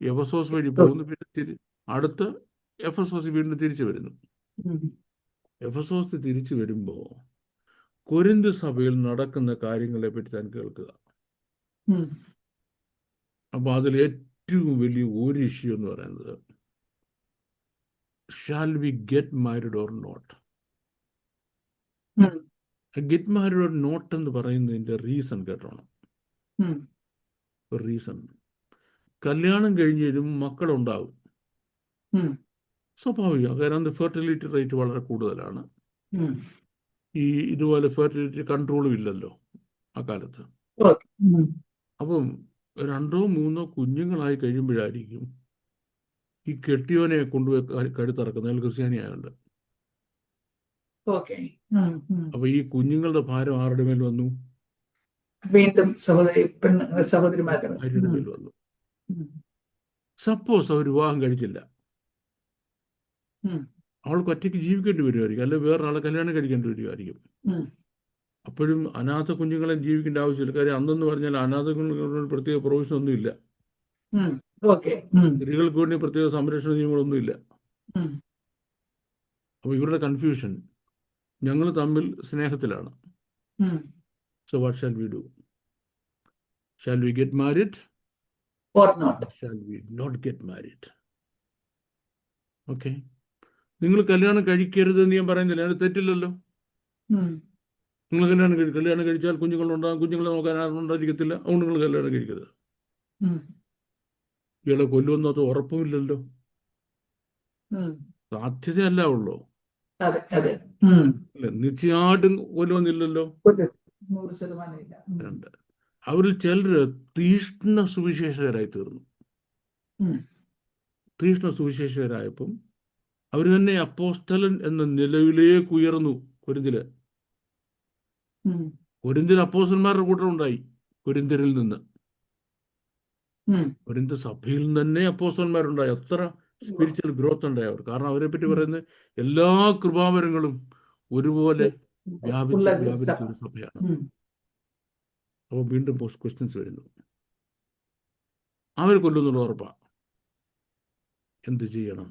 എഫെസോസ് വഴി പോകുന്നു, പിന്നെ അടുത്ത എഫെസോസ് വീണ്ടും തിരിച്ചു വരുന്നു. എഫെസോസ് തിരിച്ചു വരുമ്പോൾ കൊരിന്ത് സഭയിൽ നടക്കുന്ന കാര്യങ്ങളെ പറ്റി താൻ കേൾക്കുക. അപ്പൊ അതിൽ ഏറ്റവും വലിയ ഒരു ഇഷ്യൂ എന്ന് പറയുന്നത്, shall we get married or not? Get married or not എന്ന് പറയുന്നതിന്റെ റീസൺ കേട്ടോണം. ഒരു റീസൺ, കല്യാണം കഴിഞ്ഞ് വരുമ്പോൾ മക്കളുണ്ടാവും. സ്വാഭാവികം. കാരണം ഫെർട്ടിലിറ്റി റേറ്റ് വളരെ കൂടുതലാണ്. ഉം. ഇതുപോലെ ഫെർട്ടിലിറ്റി കൺട്രോളും ഇല്ലല്ലോ ആ കാലത്ത്. ഓക്കെ. ഉം. അപ്പം 2 3 കുഞ്ഞുങ്ങളായി കഴിയുമ്പോഴായിരിക്കും ഈ കെട്ടിയോനെ കൊണ്ടുപോയി കഴുത്തിറക്കുന്നത്. അയാൾ ക്രിസ്ത്യാനിയായുണ്ട്. ഓക്കെ. ഉം. ഉം. അപ്പൊ ഈ കുഞ്ഞുങ്ങളുടെ ഭാരം ആരുടെ മേൽ വന്നു? വീണ്ടും സഹോദരിമാരുടെ മേൽ. ഭാര്യയുടെ ഉം. മേൽ വന്നു. ഉം. സപ്പോസ് അവർ വിവാഹം കഴിച്ചില്ല, ഉം. അവൾക്ക് ഒറ്റയ്ക്ക് ജീവിക്കേണ്ടി വരുമായിരിക്കും, അല്ലെങ്കിൽ വേറൊരാളെ കല്യാണം കഴിക്കേണ്ടി വരുമായിരിക്കും. ഉം. അപ്പോഴും അനാഥ കുഞ്ഞുങ്ങളെ ജീവിക്കേണ്ട ആവശ്യമില്ല. കാര്യം അന്നെന്ന് പറഞ്ഞാൽ അനാഥ കുഞ്ഞുങ്ങളുടെ പ്രത്യേക പ്രൊവിഷൻ ഒന്നുമില്ല. ഉം. ഓക്കെ. ഉം. സ്ത്രീകൾക്ക് വേണ്ടി പ്രത്യേക സംരക്ഷണ നിയമങ്ങളൊന്നുമില്ല. ഉം. അപ്പോൾ ഇവരുടെ കൺഫ്യൂഷൻ, ഞങ്ങൾ തമ്മിൽ സ്നേഹത്തിലാണ്. ഉം. So what shall we do? Shall we get married? Or not. Shall we not get married? Okay, നിങ്ങൾ കല്യാണം കഴിക്കരുത് എന്ന് ഞാൻ പറയുന്നില്ല, അതിന് തെറ്റില്ലല്ലോ. ഉം. നിങ്ങൾ കല്യാണം കഴിച്ചാൽ കുഞ്ഞുങ്ങളുണ്ടാകും, കുഞ്ഞുങ്ങളെ നോക്കാൻ ആരും ഉണ്ടായിരിക്കത്തില്ല, അതുകൊണ്ട് നിങ്ങൾ കല്യാണം കഴിക്കരുത്. ഉം. ഇയാളെ കൊല്ലുമെന്നത് ഉറപ്പുമില്ലല്ലോ, ഉം. സാധ്യതയല്ല ഉള്ളൂ. അതെ അതെ. ഉം. അല്ലെ, നിശ്ചയമായിട്ടും കൊല്ലുമെന്നില്ലല്ലോ. 100% ഇല്ല. ഉം. ഉണ്ട്. അവരിൽ ചിലർ തീഷ്ണ സുവിശേഷകരായി തീർന്നു. ഉം. തീഷ്ണ സുവിശേഷകരായപ്പം അവർ തന്നെ അപ്പോസ്തലൻ എന്ന നിലവിലേക്ക് ഉയർന്നു. കൊരിന്തില് ഉം. കൊരിന്തിൽ അപ്പോസ്തലന്മാരുടെ കൂട്ടം ഉണ്ടായി. കൊരിന്ത്യരിൽ നിന്ന്, ഉം. കൊരിന്ത സഭയിൽ നിന്ന് തന്നെ അപ്പോസ്തലന്മാരുണ്ടായി. അത്ര സ്പിരിച്വൽ ഗ്രോത്ത് ഉണ്ടായി അവർ. കാരണം അവരെ പറ്റി പറയുന്നത് എല്ലാ കൃപാവരങ്ങളും ഒരുപോലെ ഉള്ള വ്യാപരിച്ച സഭ. ഒരു സഭയാണ്. ഉം. അപ്പോൾ വീണ്ടും ക്വസ്റ്റ്യൻസ് വരുന്നു. അവർ കൊല്ലുന്നുള്ള ഉറപ്പാ. എന്ത് ചെയ്യണം?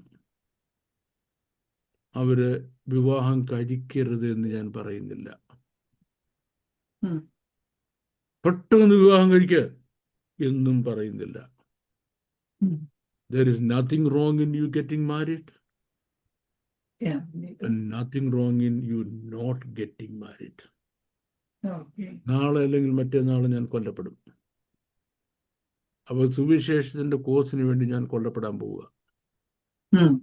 അവര് വിവാഹം കഴിക്കരുത് എന്ന് ഞാൻ പറയുന്നില്ല. ഉം. പെട്ടെന്ന് വിവാഹം കഴിക്കുക എന്നും പറയുന്നില്ല. ഉം. There is nothing wrong in you getting married Yeah, neither. and nothing wrong in you not getting married. Okay. നാളെ അല്ലെങ്കിൽ മറ്റന്നാൾ ഞാൻ കൊല്ലപ്പെടും. അപ്പോൾ സുവിശേഷത്തിൻ്റെ കോഴ്സിന് വേണ്ടി ഞാൻ കൊല്ലപ്പെടാൻ പോവുക. ഉം.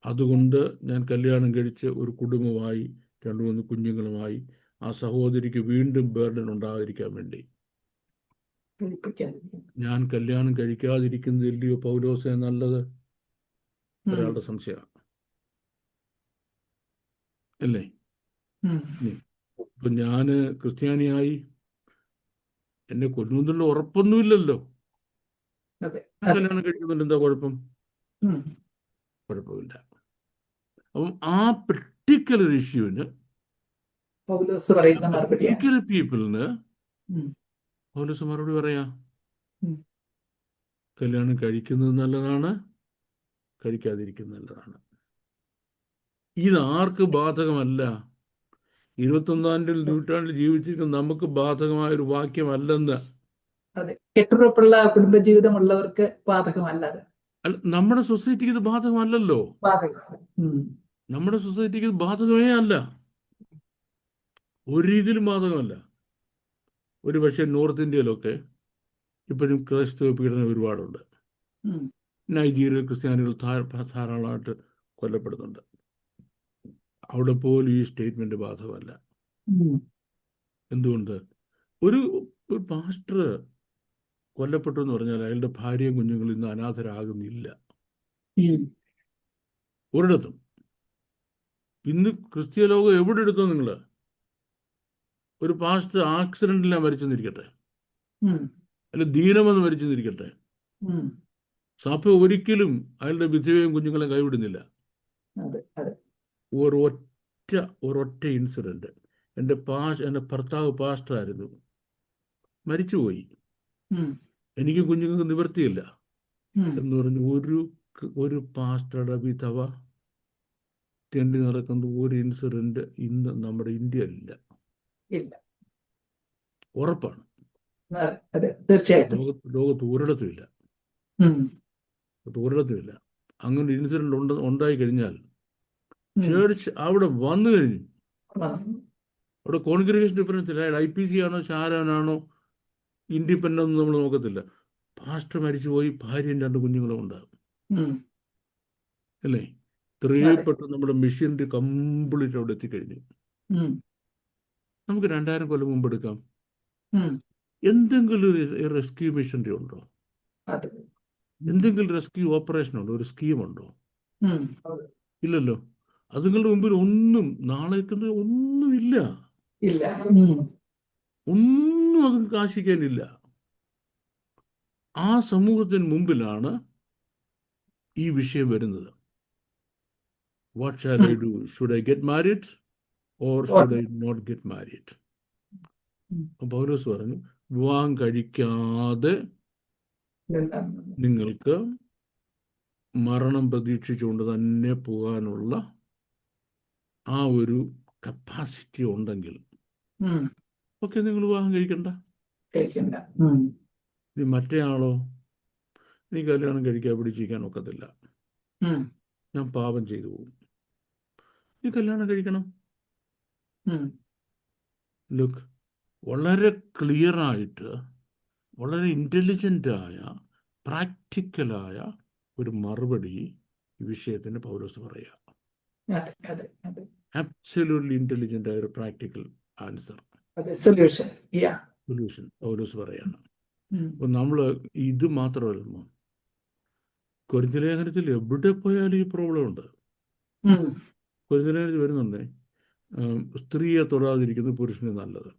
അതുകൊണ്ട് ഞാൻ കല്യാണം കഴിച്ച് ഒരു കുടുംബമായി 2-3 കുഞ്ഞുങ്ങളുമായി ആ സഹോദരിക്ക് വീണ്ടും ബേർഡൻ ഉണ്ടാകാതിരിക്കാൻ വേണ്ടി കഴിപ്പിക്കാതിരിക്കും. ഞാൻ കല്യാണം കഴിക്കാതിരിക്കുന്നില്ലയോ പൗലോസേ നല്ലത്? ഉം. ഒരാളുടെ സംശയമാണ് അല്ലേ? ഉം. ഇപ്പം ഞാൻ ക്രിസ്ത്യാനിയായി, എന്നെ കൊല്ലുന്നുള്ള ഉറപ്പൊന്നുമില്ലല്ലോ. അതെ. ഞാൻ കല്യാണം കഴിക്കുന്നുണ്ട്, എന്താ കുഴപ്പം? ഉം. കുഴപ്പമില്ല. അപ്പം ആ പെർട്ടിക്കുലർ ഇഷ്യൂവിന്, പൗലോസ് പറയുന്ന മറുപടിയാണ്. പെർട്ടിക്കുലർ പീപ്പിളിന് ഉം. പൗലോസ് മറുപടി പറയാം. ഉം. കല്യാണം കഴിക്കുന്നത് നല്ലതാണ്, കഴിക്കാതിരിക്കുന്നത് നല്ലതാണ്. ഇത് ആർക്ക് ബാധകമല്ല? 21-ാം നൂറ്റാണ്ടിൽ ജീവിച്ചിരിക്കുന്ന നമുക്ക് ബാധകമായ ഒരു വാക്യമല്ലെന്ന്. അതെ, കെട്ടുറപ്പുള്ള കുടുംബജീവിതമുള്ളവർക്ക് ബാധകമല്ലാതെ. അല്ല, നമ്മുടെ സൊസൈറ്റിക്ക് ഇത് ബാധകമല്ലല്ലോ. ബാധകമാണ്. ഉം. നമ്മുടെ സൊസൈറ്റിക്ക് ഇത് ബാധകമേ അല്ല, ഒരു രീതിയിലും ബാധകമല്ല. ഒരു പക്ഷേ നോർത്ത് ഇന്ത്യയിലൊക്കെ ഇപ്പോഴും ക്രൈസ്തവ പീഡനം ഒരുപാടുണ്ട്. ഉം. നൈജീരിയയിൽ ക്രിസ്ത്യാനികൾ ധാരാളമായിട്ട് കൊല്ലപ്പെടുന്നുണ്ട്. അവിടെ പോലും ഈ സ്റ്റേറ്റ്മെന്റ് ബാധകമല്ല. ഉം. എന്തുകൊണ്ട്? ഒരു പാസ്റ്റർ കൊല്ലപ്പെട്ടു എന്ന് പറഞ്ഞാൽ അയാളുടെ ഭാര്യയും കുഞ്ഞുങ്ങളും ഇന്ന് അനാഥരാകുന്നില്ല ഉം. ഒരിടത്തും. ഇന്ന് ക്രിസ്തീയ ലോകം എവിടെ എടുത്തോ നിങ്ങൾ? ഒരു പാസ്റ്റർ ആക്സിഡന്റിലാണ് മരിച്ചെന്നിരിക്കട്ടെ, ഉം. അല്ല ദീനമെന്ന് മരിച്ചെന്നിരിക്കട്ടെ, ഉം. സഭ ഒരിക്കലും അയാളുടെ വിധവയും കുഞ്ഞുങ്ങളെ കൈവിടുന്നില്ല. അതെ അതെ. ഒരൊറ്റ ഇൻസിഡന്റ്. എൻ്റെ ഭർത്താവ് പാസ്റ്ററായിരുന്നു, മരിച്ചുപോയി, ഉം. എനിക്ക് കുഞ്ഞുങ്ങൾക്ക് നിവൃത്തിയില്ല ഉം. എന്ന് പറഞ്ഞ് ഒരു പാസ്റ്ററുടെ വിധവ തെണ്ടി നടക്കുന്ന ഒരു ഇൻസിഡന്റ് ഇന്ന് നമ്മുടെ ഇന്ത്യയിലില്ല. ഇല്ല. ഉറപ്പാണ്. അതെ, തീർച്ചയായിട്ടും. ലോകത്ത് ഒരിടത്തുമില്ല. ഉം. ഒരിടത്തുമില്ല. അങ്ങനെ ഇൻസിഡന്റ് ഉണ്ടായി കഴിഞ്ഞാൽ ഉം. ചേർച്ച് അവിടെ വന്നു കഴിഞ്ഞു, വന്നു. അവിടെ കോൺഗ്രിഗേഷൻ ഡിഫറൻസ് ഇല്ല. അയാൾ IPC ആണോ ഷാരാനാണോ ഇൻഡിപെൻഡൻ്റ് ഒന്നും നമ്മൾ നോക്കത്തില്ല. പാസ്റ്റർ മരിച്ചുപോയി, ഭാര്യയും 2 കുഞ്ഞുങ്ങളും ഉണ്ടാകും ഉം. അല്ലേ? അതെ. പെട്ടെന്ന് നമ്മുടെ മെഷീനറി കംപ്ലീറ്റ് അവിടെ എത്തിക്കഴിഞ്ഞു. ഉം. നമുക്ക് 2000 കൊല്ലം മുമ്പ് എടുക്കാം. ഉം. എന്തെങ്കിലും ഒരു റെസ്ക്യൂ മെഷീനറി ഉണ്ടോ? അതെ. എന്തെങ്കിലും റെസ്ക്യൂ ഓപ്പറേഷൻ ഉണ്ടോ? ഒരു സ്കീമുണ്ടോ? ഉം. ഇല്ലല്ലോ. അതുങ്ങളുടെ മുമ്പിൽ ഒന്നും നാളേക്ക് ഒന്നുമില്ല. ഇല്ല. ഉം. ഒന്നും അത് കാശിക്കാനില്ല. ആ സമൂഹത്തിന് മുമ്പിലാണ് ഈ വിഷയം വരുന്നത്. What shall I do? Should I get married or should I not get married? Paulose പറഞ്ഞു, വിവാഹം കഴിക്കാതെ നിങ്ങൾക്ക് മരണം പ്രതീക്ഷിച്ചുകൊണ്ട് തന്നെ പോകാനുള്ള ആ ഒരു കപ്പാസിറ്റി ഉണ്ടെങ്കിൽ ഓക്കെ, നിങ്ങൾ വിവാഹം കഴിക്കണ്ട. ഇത് മറ്റേ ആളോ, നീ കല്യാണം കഴിക്കാൻ പിടിച്ചിരിക്കാൻ ഒക്കത്തില്ല, ഞാൻ പാപം ചെയ്തു പോകും, നീ കല്യാണം കഴിക്കണം. ലുക്ക്, വളരെ ക്ലിയറായിട്ട്, വളരെ ഇൻ്റലിജൻ്റായ, പ്രാക്ടിക്കലായ ഒരു മറുപടി ഈ വിഷയത്തിന് പൗലോസ് പറയുക. ആബ്സല്യൂട്ട്ലി ഇൻ്റലിജൻ്റ് ആയ ഒരു പ്രാക്ടിക്കൽ ആൻസർ, സൊല്യൂഷൻ പൗലോസ് പറയാണ്. അപ്പം നമ്മൾ ഇത് മാത്രമല്ല, കൊരിന്ത്യർ ലേഖനത്തിൽ എവിടെ പോയാലും ഈ പ്രോബ്ലം ഉണ്ട്. കൊരിന്ത്യർ ലേഖനത്തിൽ വരുന്നുണ്ടേ, സ്ത്രീയെ തൊടാതിരിക്കുന്നത് പുരുഷന് നല്ലത്.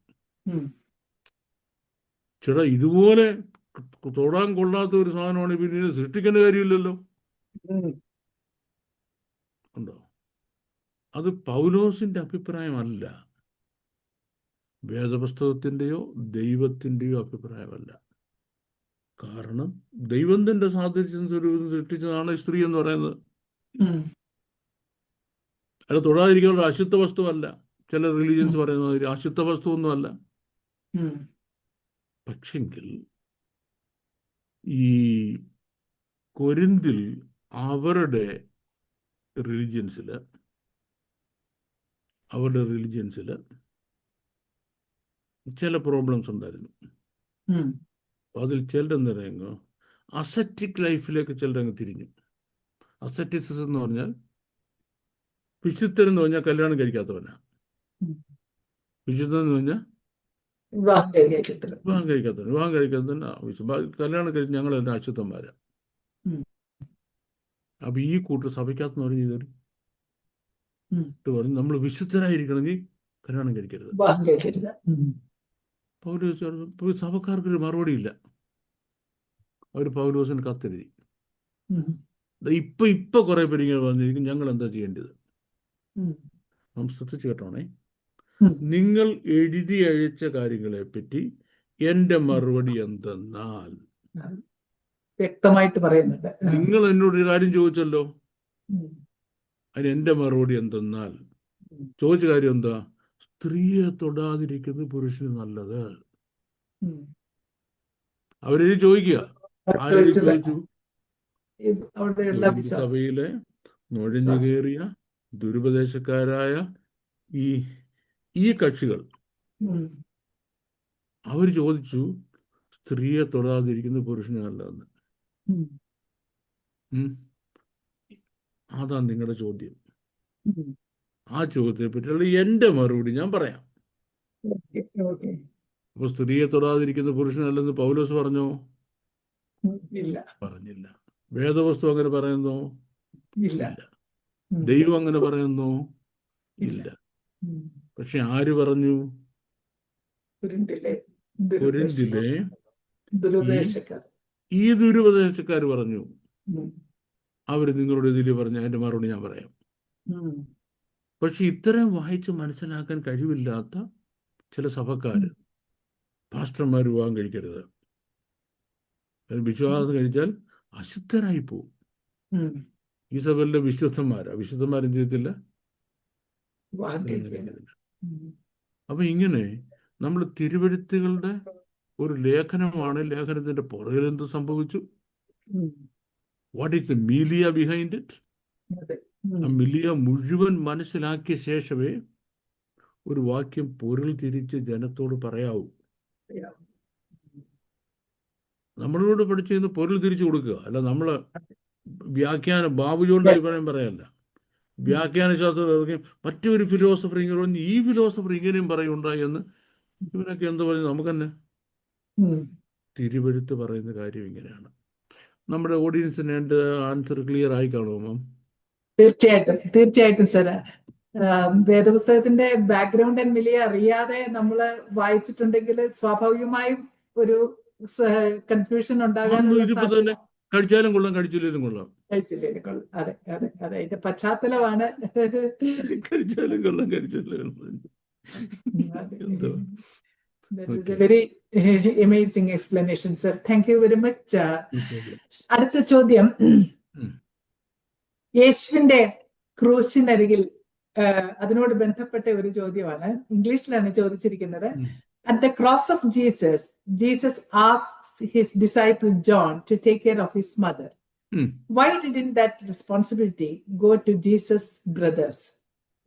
ചേട്ടാ, ഇതുപോലെ തൊടാൻ കൊള്ളാത്ത ഒരു സാധനമാണ് പിന്നീട് സൃഷ്ടിക്കേണ്ട കാര്യമില്ലല്ലോ. ഉണ്ടോ? അത് പൗലോസിന്റെ അഭിപ്രായമല്ല, വേദപുസ്തകത്തിൻ്റെയോ ദൈവത്തിൻ്റെയോ അഭിപ്രായമല്ല. കാരണം ദൈവം തന്റെ സാദൃശ്യം സൃഷ്ടിച്ചതാണ് സ്ത്രീ എന്ന് പറയുന്നത്. അത് തൊടാതിരിക്കാനുള്ള അശുദ്ധ വസ്തുവല്ല. ചില റിലീജിയൻസ് പറയുന്നത് അശുദ്ധ വസ്തു ഒന്നുമല്ല. പക്ഷെങ്കിൽ ഈ കൊരിന്തിൽ അവരുടെ റിലിജിയൻസിൽ ചില പ്രോബ്ലംസ് ഉണ്ടായിരുന്നു. അതിൽ ചിലരെന്ന് പറയുമ്പോൾ അസറ്റിക് ലൈഫിലേക്ക് ചിലരങ്ങ് തിരിഞ്ഞു. അസറ്റിസിസം എന്ന് പറഞ്ഞാൽ, വിശുദ്ധൻ എന്ന് പറഞ്ഞാൽ കല്യാണം കഴിക്കാത്തവനാ. വിശുദ്ധൻ എന്ന് പറഞ്ഞാൽ വിവാഹം കഴിക്കാത്തവൻ കല്യാണം കഴിച്ച് ഞങ്ങളെല്ലാം അശുദ്ധന്മാരാ. അപ്പൊ ഈ കൂട്ടർ സഭയ്ക്കകത്ത് പറഞ്ഞു നമ്മൾ വിശുദ്ധരായിരിക്കണമെങ്കിൽ കല്യാണം കഴിക്കരുത്. പൗലോസ് സഭക്കാർക്കൊരു മറുപടിയില്ല. അവർ പൗലോസിന് കത്തെഴുതി. ഇപ്പൊ കുറെ പേര് ഇങ്ങനെ പറഞ്ഞിരിക്കും, ഞങ്ങൾ എന്താ ചെയ്യേണ്ടത്? നാം ശ്രദ്ധിച്ചു കേട്ടോണേ. നിങ്ങൾ എഴുതി അയച്ച കാര്യങ്ങളെ പറ്റി എന്റെ മറുപടി എന്തെന്നാൽ, വ്യക്തമായിട്ട് പറയുന്നുണ്ട്. നിങ്ങൾ എന്നോടൊരു കാര്യം ചോദിച്ചല്ലോ, അതിന് എന്റെ മറുപടി എന്തെന്നാൽ, ചോദിച്ച കാര്യം എന്താ? സ്ത്രീയെ തൊടാതിരിക്കുന്നത് പുരുഷന് നല്ലത്. അവരെഴുതി ചോദിക്കുക. ആരെഴുതി ചോദിച്ചു? സഭയിലെ നുഴഞ്ഞു കയറിയ ദുരുപദേശക്കാരായ ഈ കക്ഷികൾ അവർ ചോദിച്ചു, സ്ത്രീയെ തൊടാതിരിക്കുന്നത് പുരുഷന് നല്ലതെന്ന്. അതാ നിങ്ങളുടെ ചോദ്യം. ആ ചോദ്യത്തെ പറ്റിയുള്ള എന്റെ മറുപടി ഞാൻ പറയാം. അപ്പൊ സ്ത്രീയെ തൊടാതിരിക്കുന്ന പുരുഷനല്ലെന്ന് പൗലോസ് പറഞ്ഞോ? പറഞ്ഞില്ല. വേദവസ്തു അങ്ങനെ പറയുന്നോ? ഇല്ല. ദൈവം അങ്ങനെ പറയുന്നോ? ഇല്ല. പക്ഷെ ആര് പറഞ്ഞു? കൊരിന്തിലെ ഈ ദുരുപദേശക്കാർ പറഞ്ഞു. അവര് നിങ്ങളുടെ ഇതിൽ പറഞ്ഞു. അതിന്റെ മറുപടി ഞാൻ പറയാം. പക്ഷെ ഇത്രയും വായിച്ച് മനസ്സിലാക്കാൻ കഴിവില്ലാത്ത ചില സഭക്കാര്, പാസ്റ്റർമാർ വിവാഹം കഴിക്കരുത്, വിശ്വാസം കഴിച്ചാൽ അശുദ്ധരായി പോവും. ഈ സഭയിലെ വിശുദ്ധന്മാരെന്ത് ചെയ്യത്തില്ല? അപ്പൊ ഇങ്ങനെ നമ്മൾ തിരുവെഴുത്തുകളുടെ ഒരു ലേഖനമാണ്. ലേഖനത്തിന്റെ പുറകിൽ എന്ത് സംഭവിച്ചു? What is the milieu behind it? ആ മിലിയ മുഴുവൻ മനസ്സിലാക്കിയ ശേഷമേ ഒരു വാക്യം പൊരുൾ തിരിച്ച് ജനത്തോട് പറയാവൂ. നമ്മളോട് പഠിച്ചിരുന്ന് പൊരുൾ തിരിച്ചു കൊടുക്കുക, അല്ല നമ്മള് വ്യാഖ്യാനം ബാബുജോന്റെ അഭിപ്രായം പറയല്ല. വ്യാഖ്യാന ശാസ്ത്രം മറ്റൊരു ഫിലോസഫർ ഇങ്ങനെ പറഞ്ഞു, ഈ ഫിലോസഫർ ഇങ്ങനെയും പറയുണ്ടായി എന്ന്. ഇവനൊക്കെ എന്ത് പറഞ്ഞു? നമുക്ക് തന്നെ തിരുവെഴുത്ത് പറയുന്ന കാര്യം ഇങ്ങനെയാണ്. നമ്മുടെ ഓഡിയൻസിന് എൻ്റെ ആൻസർ ക്ലിയർ ആയി കാണുമോ? തീർച്ചയായിട്ടും തീർച്ചയായിട്ടും സർ. വേദപുസ്തകത്തിന്റെ ബാക്ക്ഗ്രൗണ്ട് ആൻഡ് വലിയ അറിയാതെ നമ്മൾ വായിച്ചിട്ടുണ്ടെങ്കിൽ സ്വാഭാവികമായും ഒരു കൺഫ്യൂഷൻ ഉണ്ടാകാനുള്ള ഇതിപ്പോ സാധ്യത. തന്നെ കഴിച്ചാലും കൊള്ളാം, കഴിച്ചില്ലേലും കൊള്ളാം. കഴിച്ചില്ലേ? അതെ അതെ അതെ, അതിന്റെ പശ്ചാത്തലമാണ്. കഴിച്ചാലും കൊള്ളാം, കഴിച്ചില്ലേലും എന്തോ. That is a very amazing explanation, sir. Thank you very much. അടുത്ത ചോദ്യം, യേശുവിന്റെ ക്രൂശിനരികിൽ അതിനോട് ബന്ധപ്പെട്ട ഒരു ചോദ്യമാണ്. ഇംഗ്ലീഷിലാണ് ചോദിച്ചിരിക്കുന്നത്. At the cross of Jesus, Jesus asked his disciple John to take care of his mother. Why didn't that responsibility go to Jesus' brothers?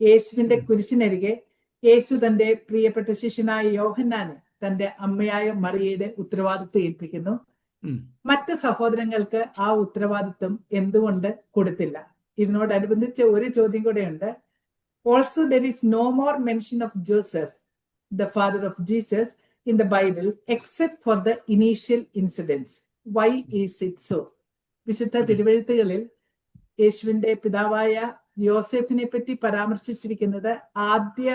യേശുവിന്റെ കുരിശിനരികെ യേശു തന്റെ പ്രിയപ്പെട്ട ശിഷ്യനായ യോഹന്നാന് തന്റെ അമ്മയായ മറിയയുടെ ഉത്തരവാദിത്വം ഏൽപ്പിക്കുന്നു. മറ്റ് സഹോദരങ്ങൾക്ക് ആ ഉത്തരവാദിത്വം എന്തുകൊണ്ട് കൊടുത്തില്ല? ഇതിനോടനുബന്ധിച്ച് ഒരു ചോദ്യം കൂടെയുണ്ട്. Also there is no more mention of Joseph, the father of Jesus, in the Bible except for the initial incidents. Why is it so? വിശുദ്ധ തിരുവെഴുത്തുകളിൽ യേശുവിന്റെ പിതാവായ യോസെഫിനെ പറ്റി പരാമർശിച്ചിരിക്കുന്നത് ആദ്യ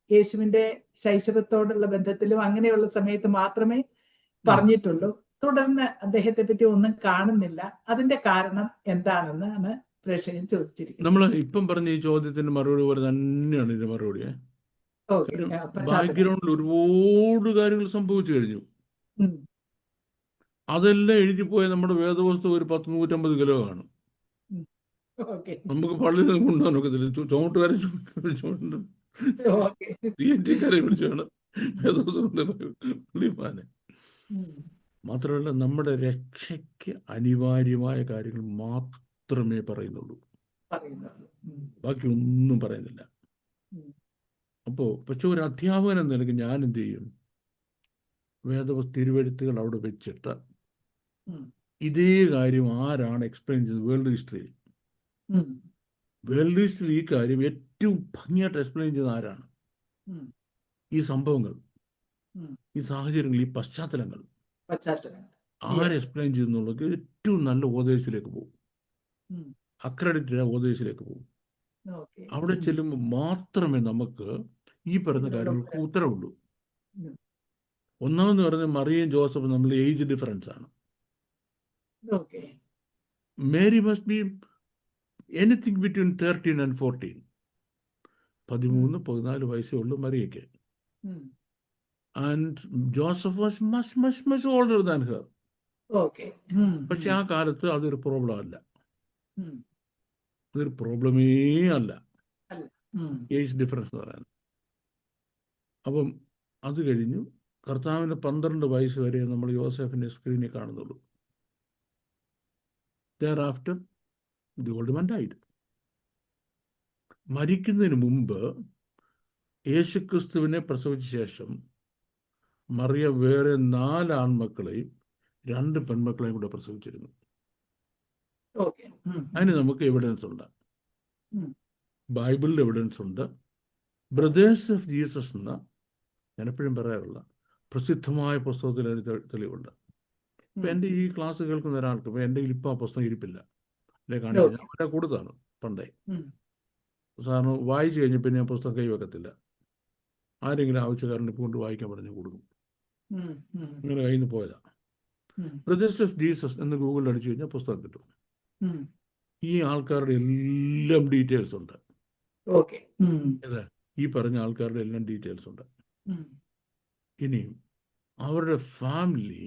യേശുവിന്റെ ശൈശവത്തോടുള്ള ബന്ധത്തിലും അങ്ങനെയുള്ള സമയത്ത് മാത്രമേ പറഞ്ഞിട്ടുള്ളൂ. തുടർന്ന് അദ്ദേഹത്തെ പറ്റി ഒന്നും കാണുന്നില്ല. അതിന്റെ കാരണം എന്താണെന്നാണ് പ്രേക്ഷകൻ ചോദിച്ചിരിക്കുന്നത്. നമ്മൾ ഇപ്പം പറഞ്ഞ ഈ ചോദ്യത്തിന്റെ മറുപടി പോലെ തന്നെയാണ് ഇതിന്റെ മറുപടി. ബാക്ക്ഗ്രൗണ്ടിൽ ഒരുപാട് കാര്യങ്ങൾ സംഭവിച്ചു കഴിഞ്ഞു. അതെല്ലാം എഴുതിപ്പോയ നമ്മുടെ വേദപുസ്തകം ഒരു 100-150 കിലോ കാണും. നമുക്ക് പള്ളിയിൽ നിന്ന് കൊണ്ടുപോകാൻ ഒക്കത്തില്ല. ചുമട്ടുകാരെ തിയേറ്ററിക്കാരെ വിളിച്ചാണ് വേദപുസ്തകം പള്ളിമാനെ. മാത്രമല്ല, നമ്മുടെ രക്ഷയ്ക്ക് അനിവാര്യമായ കാര്യങ്ങൾ മാത്രമേ പറയുന്നുള്ളൂ, ബാക്കി ഒന്നും പറയുന്നില്ല. അപ്പോൾ പക്ഷെ ഒരു അധ്യാപകൻ എന്ന നിലയ്ക്ക് ഞാൻ എന്ത് ചെയ്യും? തിരുവെഴുത്തുകൾ അവിടെ വെച്ചിട്ട് ഇതേ കാര്യം ആരാണ് എക്സ്പ്ലെയിൻ ചെയ്തത്? വേൾഡ് ഹിസ്റ്ററിയിൽ ഈ കാര്യം ഏറ്റവും ഭംഗിയായിട്ട് എക്സ്പ്ലെയിൻ ചെയ്ത ആരാണ്? ഈ സംഭവങ്ങൾ, ഈ സാഹചര്യങ്ങൾ, ഈ പശ്ചാത്തലങ്ങൾ ആര് എക്സ്പ്ലെയിൻ ചെയ്യുന്നുള്ളത് ഏറ്റവും നല്ല ഉപദേശത്തിലേക്ക് പോകും, അക്രഡിറ്റഡ് ഉപദേശത്തിലേക്ക് പോകും. അവിടെ ചെല്ലുമ്പോൾ മാത്രമേ നമുക്ക് ഈ പറയുന്ന കാര്യങ്ങൾക്ക് ഉത്തരവുള്ളൂ. ഒന്നാമെന്ന് പറഞ്ഞാൽ മറിയയും ജോസഫും നമ്മൾ ഏജ് ഡിഫറൻസ് ആണ്. Mary must be anything between 13 and 14. 13-14 വയസ്സേ ഉള്ളൂ മറിയയ്ക്ക്. And Joseph was much much much older than her. പക്ഷെ ആ കാലത്ത് അതൊരു പ്രോബ്ലം അല്ല, അതൊരു പ്രോബ്ലമേ അല്ല ഏജ് ഡിഫറൻസ് എന്ന് പറയാൻ. അപ്പം അത് കഴിഞ്ഞു കർത്താവിൻ്റെ 12 വയസ്സ് വരെ നമ്മൾ യോസെഫിൻ്റെ സ്ക്രീനിൽ കാണുന്നുള്ളൂ. Thereafter the old man died. മരിക്കുന്നതിന് മുമ്പ് യേശുക്രിസ്തുവിനെ പ്രസവിച്ച ശേഷം മറിയ വേറെ 4 ആൺമക്കളെയും 2 പെൺമക്കളെയും കൂടെ പ്രസവിച്ചിരുന്നു. അതിന് നമുക്ക് എവിഡൻസ് ഉണ്ട്, ബൈബിളിൽ എവിഡൻസ് ഉണ്ട്. ബ്രദേഴ്സ് ഓഫ് ജീസസ് എന്ന ഞാൻ എപ്പോഴും പറയാറുള്ള പ്രസിദ്ധമായ പുസ്തകത്തിൽ അതിന് തെളിവുണ്ട്. ഇപ്പം എൻ്റെ ഈ ക്ലാസ് കേൾക്കുന്ന ഒരാൾക്ക് ഇപ്പം എൻ്റെ ഇപ്പം ആ പുസ്തകം ഇരിപ്പില്ല, അല്ലെ കാണില്ല, ഞാൻ അവരെ കൊടുത്താണ് പണ്ടേ. സാറിന് വായിച്ചു കഴിഞ്ഞ് പിന്നെ ഞാൻ പുസ്തകം കൈവെക്കത്തില്ല. ആരെങ്കിലും ആവശ്യക്കാരനെ ഇപ്പോൾ കൊണ്ട് വായിക്കാൻ പറഞ്ഞ് കൊടുക്കും. അങ്ങനെ കയ്യിൽ നിന്ന് പോയതാ. ബ്രദേഴ്സ് ഓഫ് ജീസസ് എന്ന് ഗൂഗിളിൽ അടിച്ചു കഴിഞ്ഞാൽ പുസ്തകം കിട്ടും. ഈ ആൾക്കാരുടെ എല്ലാം ഡീറ്റെയിൽസ് ഉണ്ട്. ഏതാ ഈ പറഞ്ഞ ആൾക്കാരുടെ എല്ലാം ഡീറ്റെയിൽസ് ഉണ്ട്. ഇനിയും അവരുടെ ഫാമിലി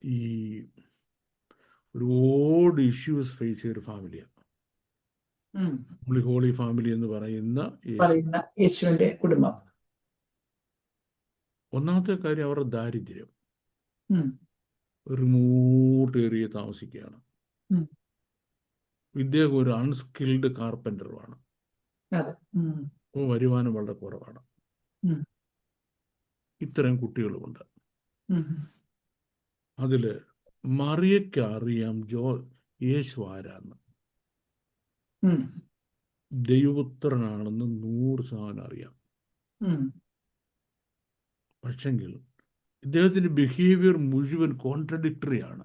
ഈ ഒരുപാട് ഇഷ്യൂസ് ഫേസ് ചെയ്ത ഒരു ഫാമിലിയാണ്. ഹോളി ഫാമിലി എന്ന് പറയുന്ന യേശുവിന്റെ കുടുംബം. ഒന്നാമത്തെ കാര്യം അവരുടെ ദാരിദ്ര്യം, ഒരു റിമോട്ട് ഏരിയ താമസിക്കുകയാണ്. ഇദ്ദേഹം ഒരു അൺസ്കിൽഡ് കാർപ്പൻ്ററുമാണ്. വരുമാനം വളരെ കുറവാണ്. ഇത്തരം കുട്ടികളുമുണ്ട്. അതില് മറിയയ്ക്ക് അറിയാം യേശു ആരാന്ന്. ഉം, ദൈവപുത്രനാണെന്ന് 100% അറിയാം. ഉം, പക്ഷെങ്കിൽ ഇദ്ദേഹത്തിൻ്റെ ബിഹേവിയർ മുഴുവൻ കോൺട്രഡിക്ടറി ആണ്.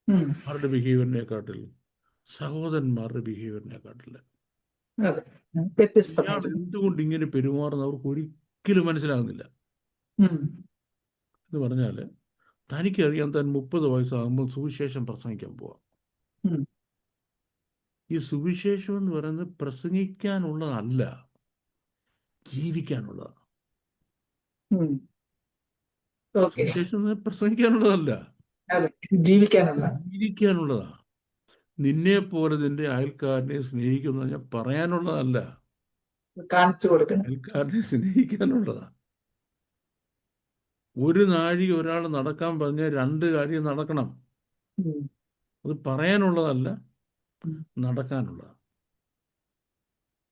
ഉം. ആരുടെ ബിഹേവിയറിനെക്കാട്ടിൽ? സഹോദരന്മാരുടെ ബിഹേവിയറിനെക്കാട്ടില്ല. അതെ, ഇയാൾ വ്യത്യസ്തമായിരുന്നു. എന്തുകൊണ്ട് ഇങ്ങനെ പെരുമാറുന്ന അവർക്ക് ഒരിക്കലും മനസ്സിലാകുന്നില്ല. ഉം, എന്ന് പറഞ്ഞാൽ തനിക്കറിയാം താൻ 30 വയസ്സാകുമ്പോൾ സുവിശേഷം പ്രസംഗിക്കാൻ പോവാം. ഉം. ഈ സുവിശേഷം എന്ന് പറയുന്നത് പ്രസംഗിക്കാനുള്ളതല്ല, ജീവിക്കാനുള്ളതാണ്. ഉം. ഓക്കെ, സുവിശേഷം എന്ന് പ്രസംഗിക്കാനുള്ളതല്ല, അതെ, ജീവിക്കാനുള്ള. ജീവിക്കാനുള്ളതാണ്. നിന്നെ പോലെ നിന്റെ അയൽക്കാരനെ സ്നേഹിക്കുന്ന ഞാൻ പറയാനുള്ളതല്ല, കാണിച്ചു കൊടുക്കണം. അയൽക്കാരനെ സ്നേഹിക്കാനുള്ളതാണ്. ഒരു നാഴിക ഒരാൾ നടക്കാൻ പറഞ്ഞാൽ 2 കാര്യം നടക്കണം. ഉം, അത് പറയാനുള്ളതല്ല, ഉം, നടക്കാനുള്ളതാണ്.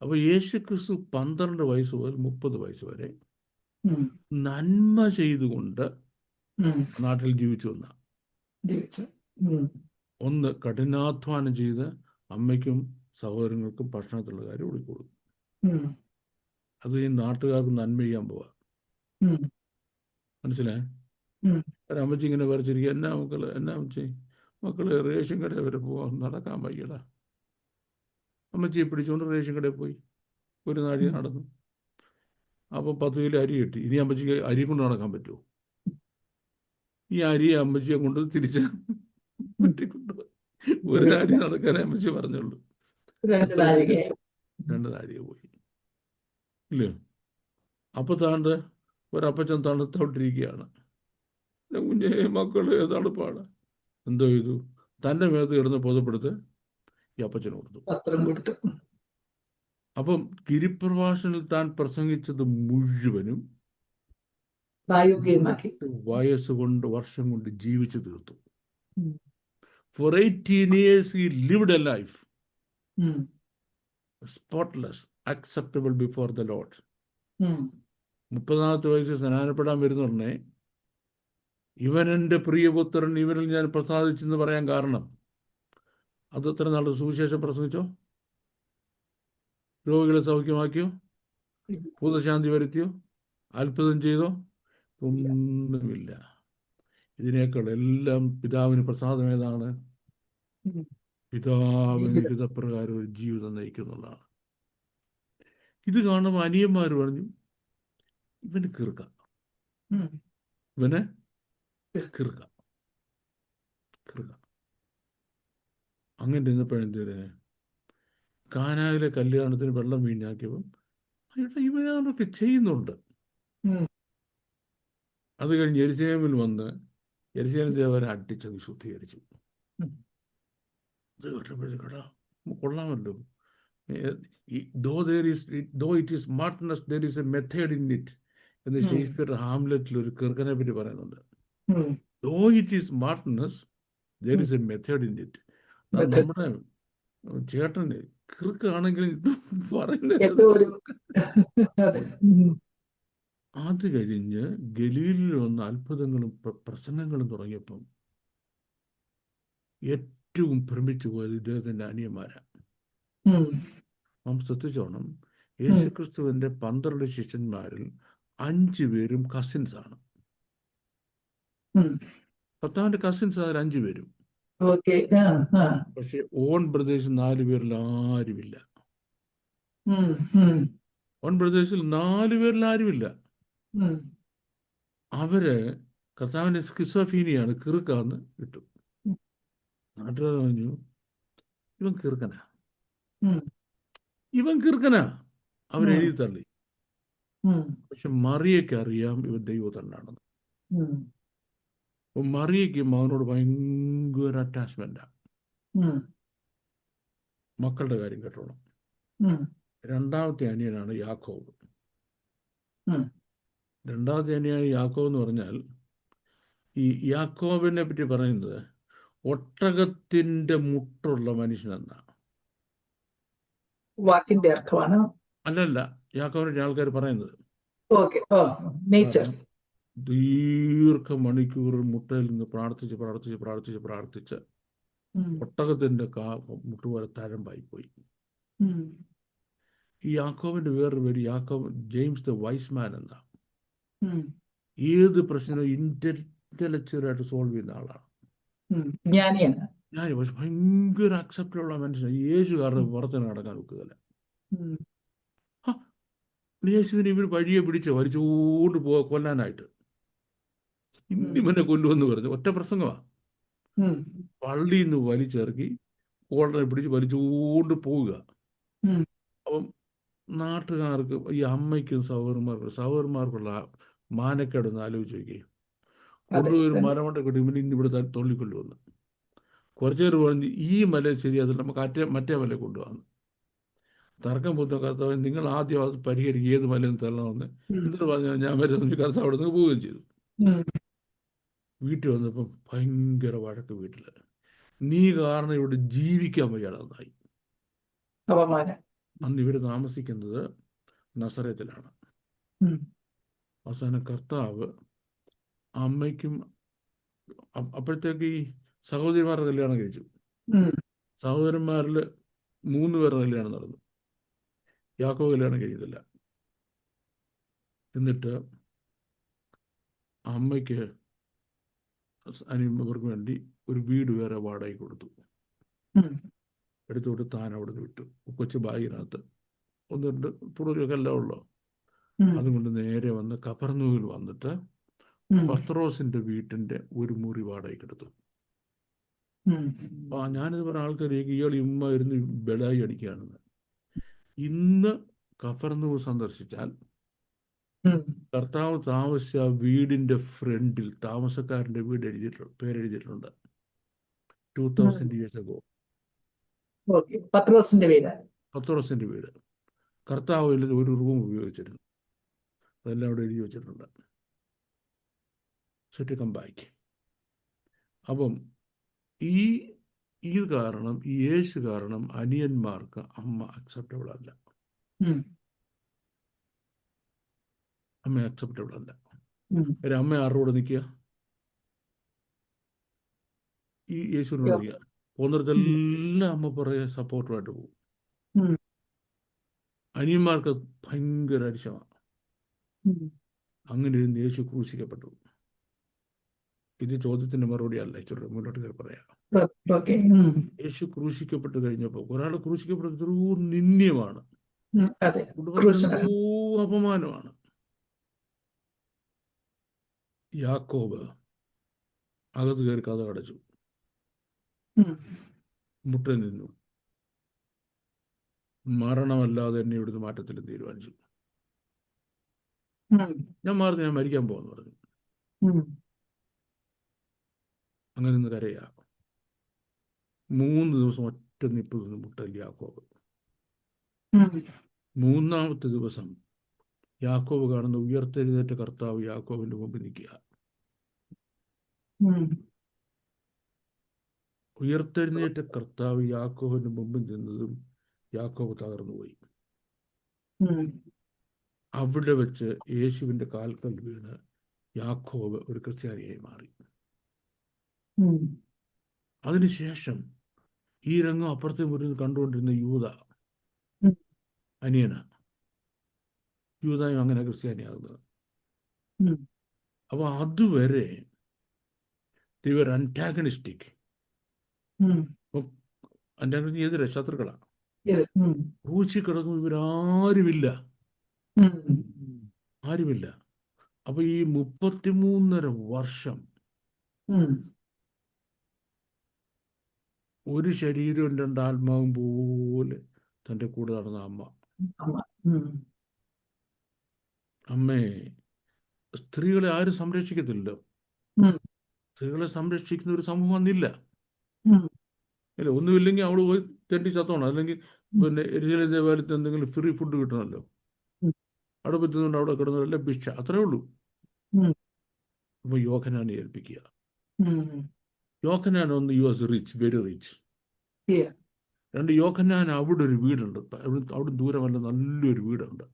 അപ്പോൾ യേശുക്രിസ്തു 12 വയസ്സ് മുതൽ 30 വയസ്സ് വരെ ഉം, നന്മ ചെയ്തുകൊണ്ട് ഉം. നാട്ടിൽ ജീവിച്ചു വന്ന. ജീവിച്ചു. ഉം, ഒന്ന്, കഠിനാധ്വാനം ചെയ്ത് അമ്മയ്ക്കും സഹോദരങ്ങൾക്കും ഭക്ഷണത്തിലുള്ള കാര്യം കൊടുക്കും. ഉം, അത് ഈ നാട്ടുകാർക്ക് നന്മ ചെയ്യാൻ പോവാ. ഉം, മനസ്സിലായേ? ഉം. ഒരമ്മച്ചി ഇങ്ങനെ വരച്ചിരിക്കുക, എന്നാ അമ്മച്ചി മക്കള് റേഷൻ കടയിൽ വരെ പോവാൻ നടക്കാൻ വയ്യടാ. അമ്മച്ചിയെ പിടിച്ചുകൊണ്ട് റേഷൻ കടയിൽ പോയി, ഒരു നാഴി നടന്നു. അപ്പോൾ 10 കിലോ അരി കിട്ടി. ഇനി അമ്മച്ചിക്ക് അരി കൊണ്ട് നടക്കാൻ പറ്റുമോ? ഈ അരി അമ്മച്ചിയെ കൊണ്ട് തിരിച്ച് പറ്റിക്കൊണ്ടുപോയി. ഒരു നാഴി നടക്കാനേ അമ്മച്ചി പറഞ്ഞുള്ളൂ. 2 നാഴികയായി. 2 നാഴിക പോയി, ഇല്ലേ? അപ്പോൾ താണ്ട് ഒരപ്പച്ചൻ തണുത്തോണ്ടിരിക്കുകയാണ്. കുഞ്ഞേ മക്കള് തണുപ്പാണ്. എന്തോ ചെയ്തു? തൻ്റെ മേത്ത് കിടന്ന് പൊതുപ്പെടുത്ത് ഈ അപ്പച്ചന് കൊടുത്തു. വസ്ത്രം കൊടുത്തു. അപ്പം ഗിരിപ്രഭാഷണിൽ താൻ പ്രസംഗിച്ചത് മുഴുവനും പ്രായോഗികമാക്കി. വയസ്സുകൊണ്ട് വർഷം കൊണ്ട് ജീവിച്ചു തീർത്തു. ഉം, For 18 years he lived a life ഉം, spotless, acceptable before the Lord. ഉം. 30-ാമത്തെ വയസ്സിൽ സ്നാനപ്പെടാൻ വരുന്നുടനെ ഇവൻ എൻ്റെ പ്രിയപുത്രൻ, ഇവനിൽ ഞാൻ പ്രസാദിച്ചെന്ന് പറയാൻ കാരണം അത് എത്ര നാൾ സുവിശേഷം പ്രസംഗിച്ചോ? രോഗികളെ സൗഖ്യമാക്കിയോ? ഭൂതശാന്തി വരുത്തിയോ? അത്ഭുതം ചെയ്തോ? ഒന്നുമില്ല. ഇതിനേക്കാൾ എല്ലാം പിതാവിന് പ്രസാദം ഏതാണ്? ഉം. പിതാവിന് ഹിതപ്രകാരം ഒരു ജീവിതം നയിക്കുന്നുള്ളതാണ്. ഇത് കാണുമ്പോൾ അനിയന്മാർ പറഞ്ഞു, ഇവന് കിറുക്ക, ഉം. ഇവന് കിറുക്ക. അങ്ങനെ ഇരുന്നപ്പോഴെന്തേ കാനായിലെ കല്യാണത്തിന് വെള്ളം വീഞ്ഞാക്കിയപ്പം ഇവനൊക്കെ ചെയ്യുന്നുണ്ട്. ഉം. അത് കഴിഞ്ഞ് യെരുശലേമിൽ വന്ന് യെരുശലേം ദേവനെ അടിച്ച് ശുദ്ധീകരിച്ചു. ഉം. ഇത് കേട്ടപ്പോഴേക്കടാ കൊള്ളാമല്ലോ. though it is smartness, there is a method in it എന്ന് ഷേക്സ്പിയർ ഹാംലെറ്റിൽ ഒരു കിറുക്കനെ പറ്റി പറയുന്നുണ്ട്. ഉം. though it is smartness, there is a method in it. നമ്മുടെ ചേട്ടന് കിറുക്കാണെങ്കിൽ ഇത് പറയുന്നത്. എന്തോ ഒരു അതെ. ഉം. അത് കഴിഞ്ഞ് ഗലീലിൽ വന്ന അത്ഭുതങ്ങളും പ്രസംഗങ്ങളും തുടങ്ങിയപ്പം ഏറ്റവും ഭ്രമിച്ചു പോയത് ഇദ്ദേഹത്തിൻ്റെ അനിയന്മാരാണ്. ഉം. നാം ശ്രദ്ധിച്ചോണം, യേശുക്രിസ്തുവിൻ്റെ 12 ശിഷ്യന്മാരിൽ 5 പേരും കസിൻസാണ്. ഉം. കർത്താവിൻ്റെ കസിൻസ് അതിൽ 5 പേരും. ഓക്കെ. ആ, ആ. പക്ഷെ ഓൺ ബ്രദേഴ്സ് 4 പേരിൽ ആരുമില്ല. ഉം. ഉം. ഓൺ ബ്രദേഴ്സിൽ 4 പേരിൽ ആരുമില്ല. ഉം. അവര് കർത്താവിൻ്റെ സ്കിസോഫീനിയാണ്, കിറുക്കാന്ന് ഇട്ടു. നാട്ടുകാർ പറഞ്ഞു, ഇവൻ കിറുക്കനാ, ഉം. ഇവൻ കിറുക്കനാ. അവരെഴുതി തള്ളി. ഉം. പക്ഷെ മറിയയ്ക്ക് അറിയാം ഇവൻ ദൈവത്തന്നാണെന്ന്. ഉം. അപ്പം മറിയയ്ക്ക് മകനോട് ഭയങ്കര അറ്റാച്ച്മെന്റാണ്. ഉം. മക്കളുടെ കാര്യം കേട്ടോണം. ഉം. 2ാമത്തെ അനിയനാണ് യാക്കോബ്. ഉം. 2ാമത്തെ അനിയനാണ് യാക്കോബ് എന്ന് പറഞ്ഞാൽ, ഈ യാക്കോബിനെ പറ്റി പറയുന്നത് ഒട്ടകത്തിൻ്റെ മുട്ടുള്ള മനുഷ്യനെന്നാണ്. വാക്കിന്റെ അർത്ഥമാണ്. അല്ലല്ല, യാക്കോബിനെ ആൾക്കാർ പറയുന്നത്. ഓക്കെ. ഓ, നേച്ചർ. ദീർഘ മണിക്കൂർ മുട്ടയിൽ നിന്ന് പ്രാർത്ഥിച്ച് ഉം. ഒട്ടകത്തിൻ്റെ മുട്ടുപോലെ തഴമ്പായി പോയി. ഉം. ഈ യാക്കോബിൻ്റെ വേറൊരു പേര് യാക്കോബ് ജെയിംസ് ദ വൈസ് മാൻ എന്നാ. ഉം. ഏത് പ്രശ്നവും ഇന്റലക്ച്വലായിട്ട് സോൾവ് ചെയ്യുന്ന ആളാണ്. ഉം. ജ്ഞാനിയാണ്. ഞാൻ പക്ഷെ ഭയങ്കര അക്സെപ്റ്റുള്ള മനുഷ്യനാണ്. യേശുകാരുടെ പുറത്തിന് നടക്കാൻ ഒക്കുകയില്ല. ഉം. യേശുവിനെ ഇവർ വഴിയെ പിടിച്ച് വലിച്ചുകൊണ്ട് കൊല്ലാനായിട്ട് ഇനി ഇവനെ കൊല്ലുമെന്ന് പറഞ്ഞു. ഒറ്റ പ്രസംഗമാണ്. ഉം. പള്ളിയിൽ നിന്ന് വലിച്ചിറക്കി കോളനെ പിടിച്ച് വലിച്ചുകൊണ്ട് പോവുക. ഉം. അപ്പം നാട്ടുകാർക്ക് ഈ അമ്മയ്ക്കും സഹോദരന്മാർക്കുള്ള മാനക്കേടൊന്ന് ആലോചിച്ച് നോക്കിയേ. കൊണ്ടുപോയി ഒരു മരമണ്ട കിട്ടി ഇവന് ഇന്ന് ഇവിടെ തൊള്ളിക്കൊല്ലുമെന്ന്. കുറച്ചു നേരം പറഞ്ഞ് ഈ മല ശരിയാതില്ല, നമുക്ക് മറ്റേ മല കൊണ്ടുപോകാമെന്ന്. തർക്കം പൂത്ത കർത്താവ് നിങ്ങൾ ആദ്യം അത് പരിഹരിക്കുക, ഏത് മലയും തള്ളണമെന്ന്. എന്നിട്ട് പറഞ്ഞാൽ ഞാൻ വരുന്ന കർത്താവ് അവിടെ നിന്ന് പോവുകയും ചെയ്തു. വീട്ടിൽ വന്നപ്പം ഭയങ്കര വഴക്ക്. വീട്ടിൽ നീ കാരണം ഇവിടെ ജീവിക്കാൻ വയ്യാതായി. അന്ന് ഇവർ താമസിക്കുന്നത് നസറേത്തിലാണ്. അവസാനം കർത്താവ് അമ്മയ്ക്കും അപ്പോഴത്തേക്ക് ഈ സഹോദരിമാരുടെ കല്യാണം കഴിച്ചു. സഹോദരന്മാരിൽ 3 പേരുടെ കല്യാണം നടന്നു. യാക്കോബ് കല്യാണം കഴിയുന്നില്ല. എന്നിട്ട് അമ്മയ്ക്ക് ഇവർക്ക് വേണ്ടി ഒരു വീട് വേറെ വാടകയ്ക്ക് കൊടുത്തു. എടുത്തുകൊണ്ട് താൻ അവിടെ നിന്ന് വിട്ടു. കൊച്ചു ബാഗിനകത്ത് 1-2 തുണിയൊക്കെ എല്ലാം ഉള്ളു. അതുകൊണ്ട് നേരെ വന്ന് കഫർന്നൂമിൽ വന്നിട്ട് പത്രോസിന്റെ വീട്ടിന്റെ ഒരു മുറി വാടകയ്ക്ക് എടുത്തു. ഞാനിത് പറഞ്ഞ ആൾക്കാരേക്ക് ഇയാൾ ഇരുന്ന് ബെഡായി അടിക്കുകയാണെന്ന്. ഇന്ന് കഫർന്നൂം സന്ദർശിച്ചാൽ കർത്താവ് താമസിച്ച വീടിന്റെ ഫ്രണ്ടിൽ താമസക്കാരന്റെ വീട് പേരെഴുതിയിട്ടുണ്ട്. 2000 years ago. പത്രോസിന്റെ വീട് കർത്താവ് ഒരു റൂം ഉപയോഗിച്ചിരുന്നു. അതെല്ലാം അവിടെ എഴുതി വെച്ചിട്ടുണ്ട്. Set come back. അപ്പം ഈ കാരണം, ഈ യേശു കാരണം അനിയന്മാർക്ക് അമ്മ അക്സെപ്റ്റബിൾ അല്ല. അമ്മ അക്സെപ്റ്റബിൾ അല്ല. ഒരു അമ്മ ആരോട് നിൽക്കുക? ഈ യേശുവിനോട് നിൽക്കുക. പോകുന്നിടത്തെല്ലാം അമ്മ പുറകെ സപ്പോർട്ടുമായിട്ട് പോകും. അനിയന്മാർക്ക് ഭയങ്കര അരിശമാണ്. അങ്ങനെ ഇരുന്ന് യേശു ക്രൂശിക്കപ്പെട്ടു. ഇത് ചോദ്യത്തിന്റെ മറുപടി അല്ല, ഇച്ചിരി മുന്നോട്ട് കയറി പറയാം. യേശു ക്രൂശിക്കപ്പെട്ട് കഴിഞ്ഞപ്പോൾ ഒരാൾ ക്രൂശിക്കപ്പെട്ടത് നിന്ദ്യമാണ്, അപമാനമാണ്. യാക്കോബ് അകത്ത് കയറി കഥ അടച്ചു, മുട്ട നിന്നു. മരണമല്ലാതെ എന്നെ ഇവിടുന്ന് മാറ്റത്തിലും തീരുമാനിച്ചു. ഞാൻ മരിക്കാൻ പോകുന്നു പറഞ്ഞു. അങ്ങനെ നിന്ന് കരയാ. 3 ദിവസം ഒറ്റ നിപ്പ് നിന്ന് മുട്ടൽ യാക്കോബ്. 3-ാമത്തെ ദിവസം യാക്കോബ് കാണുന്ന ഉയർത്തെഴുന്നേറ്റ കർത്താവ് യാക്കോബിന്റെ മുമ്പിൽ നിൽക്കുക. ഉയർത്തെഴുന്നേറ്റ കർത്താവ് യാക്കോബിന്റെ മുമ്പിൽ നിന്നതും യാക്കോബ് തകർന്നുപോയി. അവിടെ വെച്ച് യേശുവിന്റെ കാൽക്കൽ വീണ് യാക്കോബ് ഒരു ക്രിസ്ത്യാനിയായി മാറി. അതിനുശേഷം ഈ രംഗം അപ്പുറത്തെ മുറിയിൽ കണ്ടുകൊണ്ടിരുന്ന യൂദ അനിയന, യൂദയും അങ്ങനെ ക്രിസ്ത്യാനിയാകുന്നത്. അപ്പൊ അതുവരെ അന്റാഗണിസ്റ്റിക്, അന്റാഗണിസ്റ്റിക് എതിരെ ശത്രുക്കളാണ്. ക്രൂശി കിടക്കും ഇവരാരുമില്ല. അപ്പൊ ഈ 33.5 വർഷം ഒരു ശരീരവും 2 ആത്മാവും പോലെ തൻ്റെ കൂടെ നടന്ന അമ്മയെ സ്ത്രീകളെ ആരും സംരക്ഷിക്കത്തില്ലല്ലോ. സ്ത്രീകളെ സംരക്ഷിക്കുന്ന ഒരു സമൂഹം അന്നില്ല. അല്ല, ഒന്നുമില്ലെങ്കിൽ അവള് പോയി തെണ്ടി ചത്തോണം, അല്ലെങ്കിൽ പിന്നെ എരിശിലേം ദേവാലയത്തിൽ എന്തെങ്കിലും ഫ്രീ ഫുഡ് കിട്ടണമല്ലോ. അവിടെ പറ്റുന്നുണ്ട്, അവിടെ കിടന്നതല്ല ഭിക്ഷ, അത്രേ ഉള്ളൂ. അപ്പൊ യോഹന്നാനെ ഏൽപ്പിക്കുക. യോഹന്നാൻ ഒന്ന് you was rich, very rich. 2, യോഹന്നാൻ അവിടെ ഒരു വീടുണ്ട്, അവിടെ ദൂരമല്ല നല്ലൊരു വീടുണ്ട്.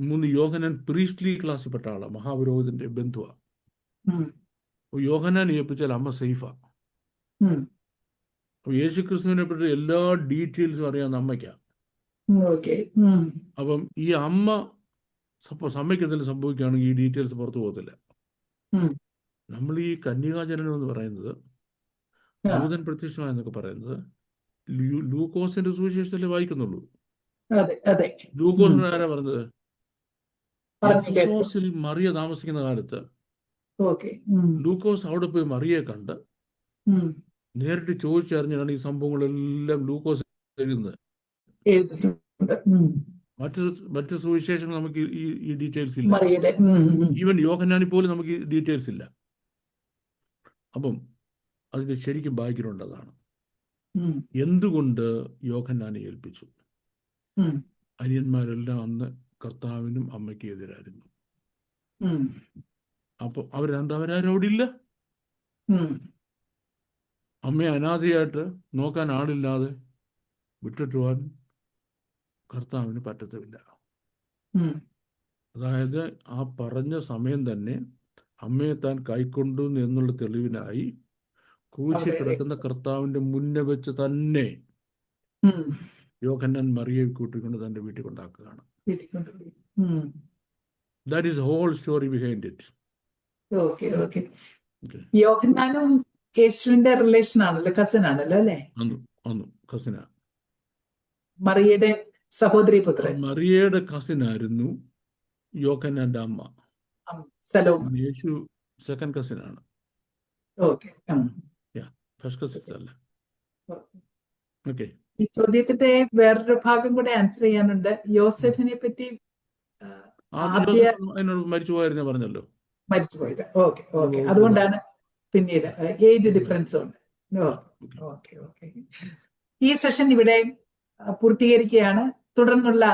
3, യോഹന്നാൻ പ്രീസ്റ്റ്ലി ക്ലാസ്സിൽപ്പെട്ട ആളാണ്, മഹാപുരോഹിതന്റെ ബന്ധുവാ. യോഹന്നാൻ ഏൽപ്പിച്ചാൽ അമ്മ സേഫാ. ഉം. അപ്പൊ യേശു ക്രിസ്തുവിനെ പറ്റി എല്ലാ ഡീറ്റെയിൽസും അറിയാവുന്ന അമ്മയ്ക്കാ. ഓക്കെ. അപ്പം ഈ അമ്മ അമ്മയ്ക്ക് എന്തെങ്കിലും സംഭവിക്കുകയാണെങ്കിൽ ഈ ഡീറ്റെയിൽസ് പുറത്തു പോകത്തില്ല. നമ്മൾ ഈ കന്യകാജനനം എന്ന് പറയുന്നത്, ദൂതൻ പ്രത്യക്ഷമായെന്നൊക്കെ പറയുന്നത് ലൂക്കോസിന്റെ സുവിശേഷത്തിലേ വായിക്കുന്നുള്ളൂ. അതെ അതെ. ലൂക്കോസിന് ആരാ പറഞ്ഞത്? പറഞ്ഞു കേട്ടു. എഫെസോസിൽ മറിയ താമസിക്കുന്ന കാലത്ത് ഓക്കെ. ലൂക്കോസ് അവിടെ പോയി മറിയെ കണ്ട് നേരിട്ട് ചോദിച്ചറിഞ്ഞാണ് ഈ സംഭവങ്ങളെല്ലാം ലൂക്കോസ് എഴുതുന്നത്. എഴുതിയിട്ടുണ്ട്. മറ്റു സുവിശേഷങ്ങൾ നമുക്ക് ഈ ഡീറ്റെയിൽസ് ഇല്ല. മറിയയുടെ ഈവൻ യോഹന്നാനിൽ പോലും നമുക്ക് ഈ ഡീറ്റെയിൽസ് ഇല്ല. അപ്പം അതിന്റെ ശരിക്കും ബാക്ക്ഗ്രൗണ്ട് അതാണ്. എന്തുകൊണ്ട് യോഹന്നാനെ ഏൽപ്പിച്ചു? അനിയന്മാരെല്ലാം അന്ന് കർത്താവിനും അമ്മയ്ക്കും എതിരായിരുന്നു. അപ്പൊ അവരാരും അവിടെ ഇല്ല. അമ്മയെ അനാഥയായിട്ട് നോക്കാൻ ആളില്ലാതെ വിട്ടിട്ട് പോകാൻ കർത്താവിന് പറ്റത്തുമില്ല. അതായത് ആ പറഞ്ഞ സമയം തന്നെ അമ്മയെ താൻ കൈക്കൊണ്ടു എന്നുള്ള തെളിവിനായി ക്രൂശിൽ കിടക്കുന്ന കർത്താവിന്റെ മുന്നേ വെച്ച് തന്നെ യോഹന്നാൻ മറിയെ കൂട്ടിക്കൊണ്ട് തന്റെ വീട്ടിൽ കൊണ്ടാക്കുകയാണ്. That is the whole story behind it. Okay. യോഹന്നാനും യേശുവിന്റെ റിലേഷൻ ആണല്ലോ, കസിൻ ആണല്ലോ അല്ലേ? കസിനാ. മറിയയുടെ സഹോദരി പുത്രൻ. മറിയയുടെ കസിനായിരുന്നു യോഹന്നാന്റെ അമ്മ. യേശു സെക്കൻഡ് കസിനാണ്. ഫസ്റ്റ് കസിൻ അല്ല. ഓക്കെ. ഈ ചോദ്യത്തിന്റെ വേറൊരു ഭാഗം കൂടെ ആൻസർ ചെയ്യാനുണ്ട്. യോസെഫിനെ പറ്റി മരിച്ചുപോയെന്ന് പറഞ്ഞല്ലോ. മരിച്ചുപോയത്. ഓക്കെ. അതുകൊണ്ടാണ് പിന്നീട് ഏജ് ഡിഫറൻസ് ഉണ്ട്. ഓക്കെ. ഈ സെഷൻ ഇവിടെ പൂർത്തീകരിക്കുകയാണ്. തുടർന്നുള്ള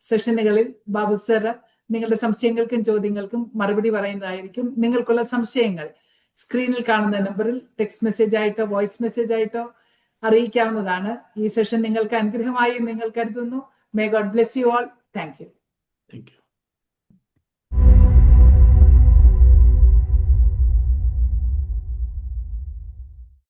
സെഷനുകളിൽ ബാബു സർ നിങ്ങളുടെ സംശയങ്ങൾക്കും ചോദ്യങ്ങൾക്കും മറുപടി പറയുന്നതായിരിക്കും. നിങ്ങൾക്കുള്ള സംശയങ്ങൾ സ്ക്രീനിൽ കാണുന്ന നമ്പറിൽ ടെക്സ്റ്റ് മെസ്സേജ് ആയിട്ടോ വോയിസ് മെസ്സേജ് ആയിട്ടോ അറിയിക്കാവുന്നതാണ്. ഈ സെഷൻ നിങ്ങൾക്ക് അനുഗ്രഹമായി നിങ്ങൾ കരുതുന്നു. May God bless you all. Thank you.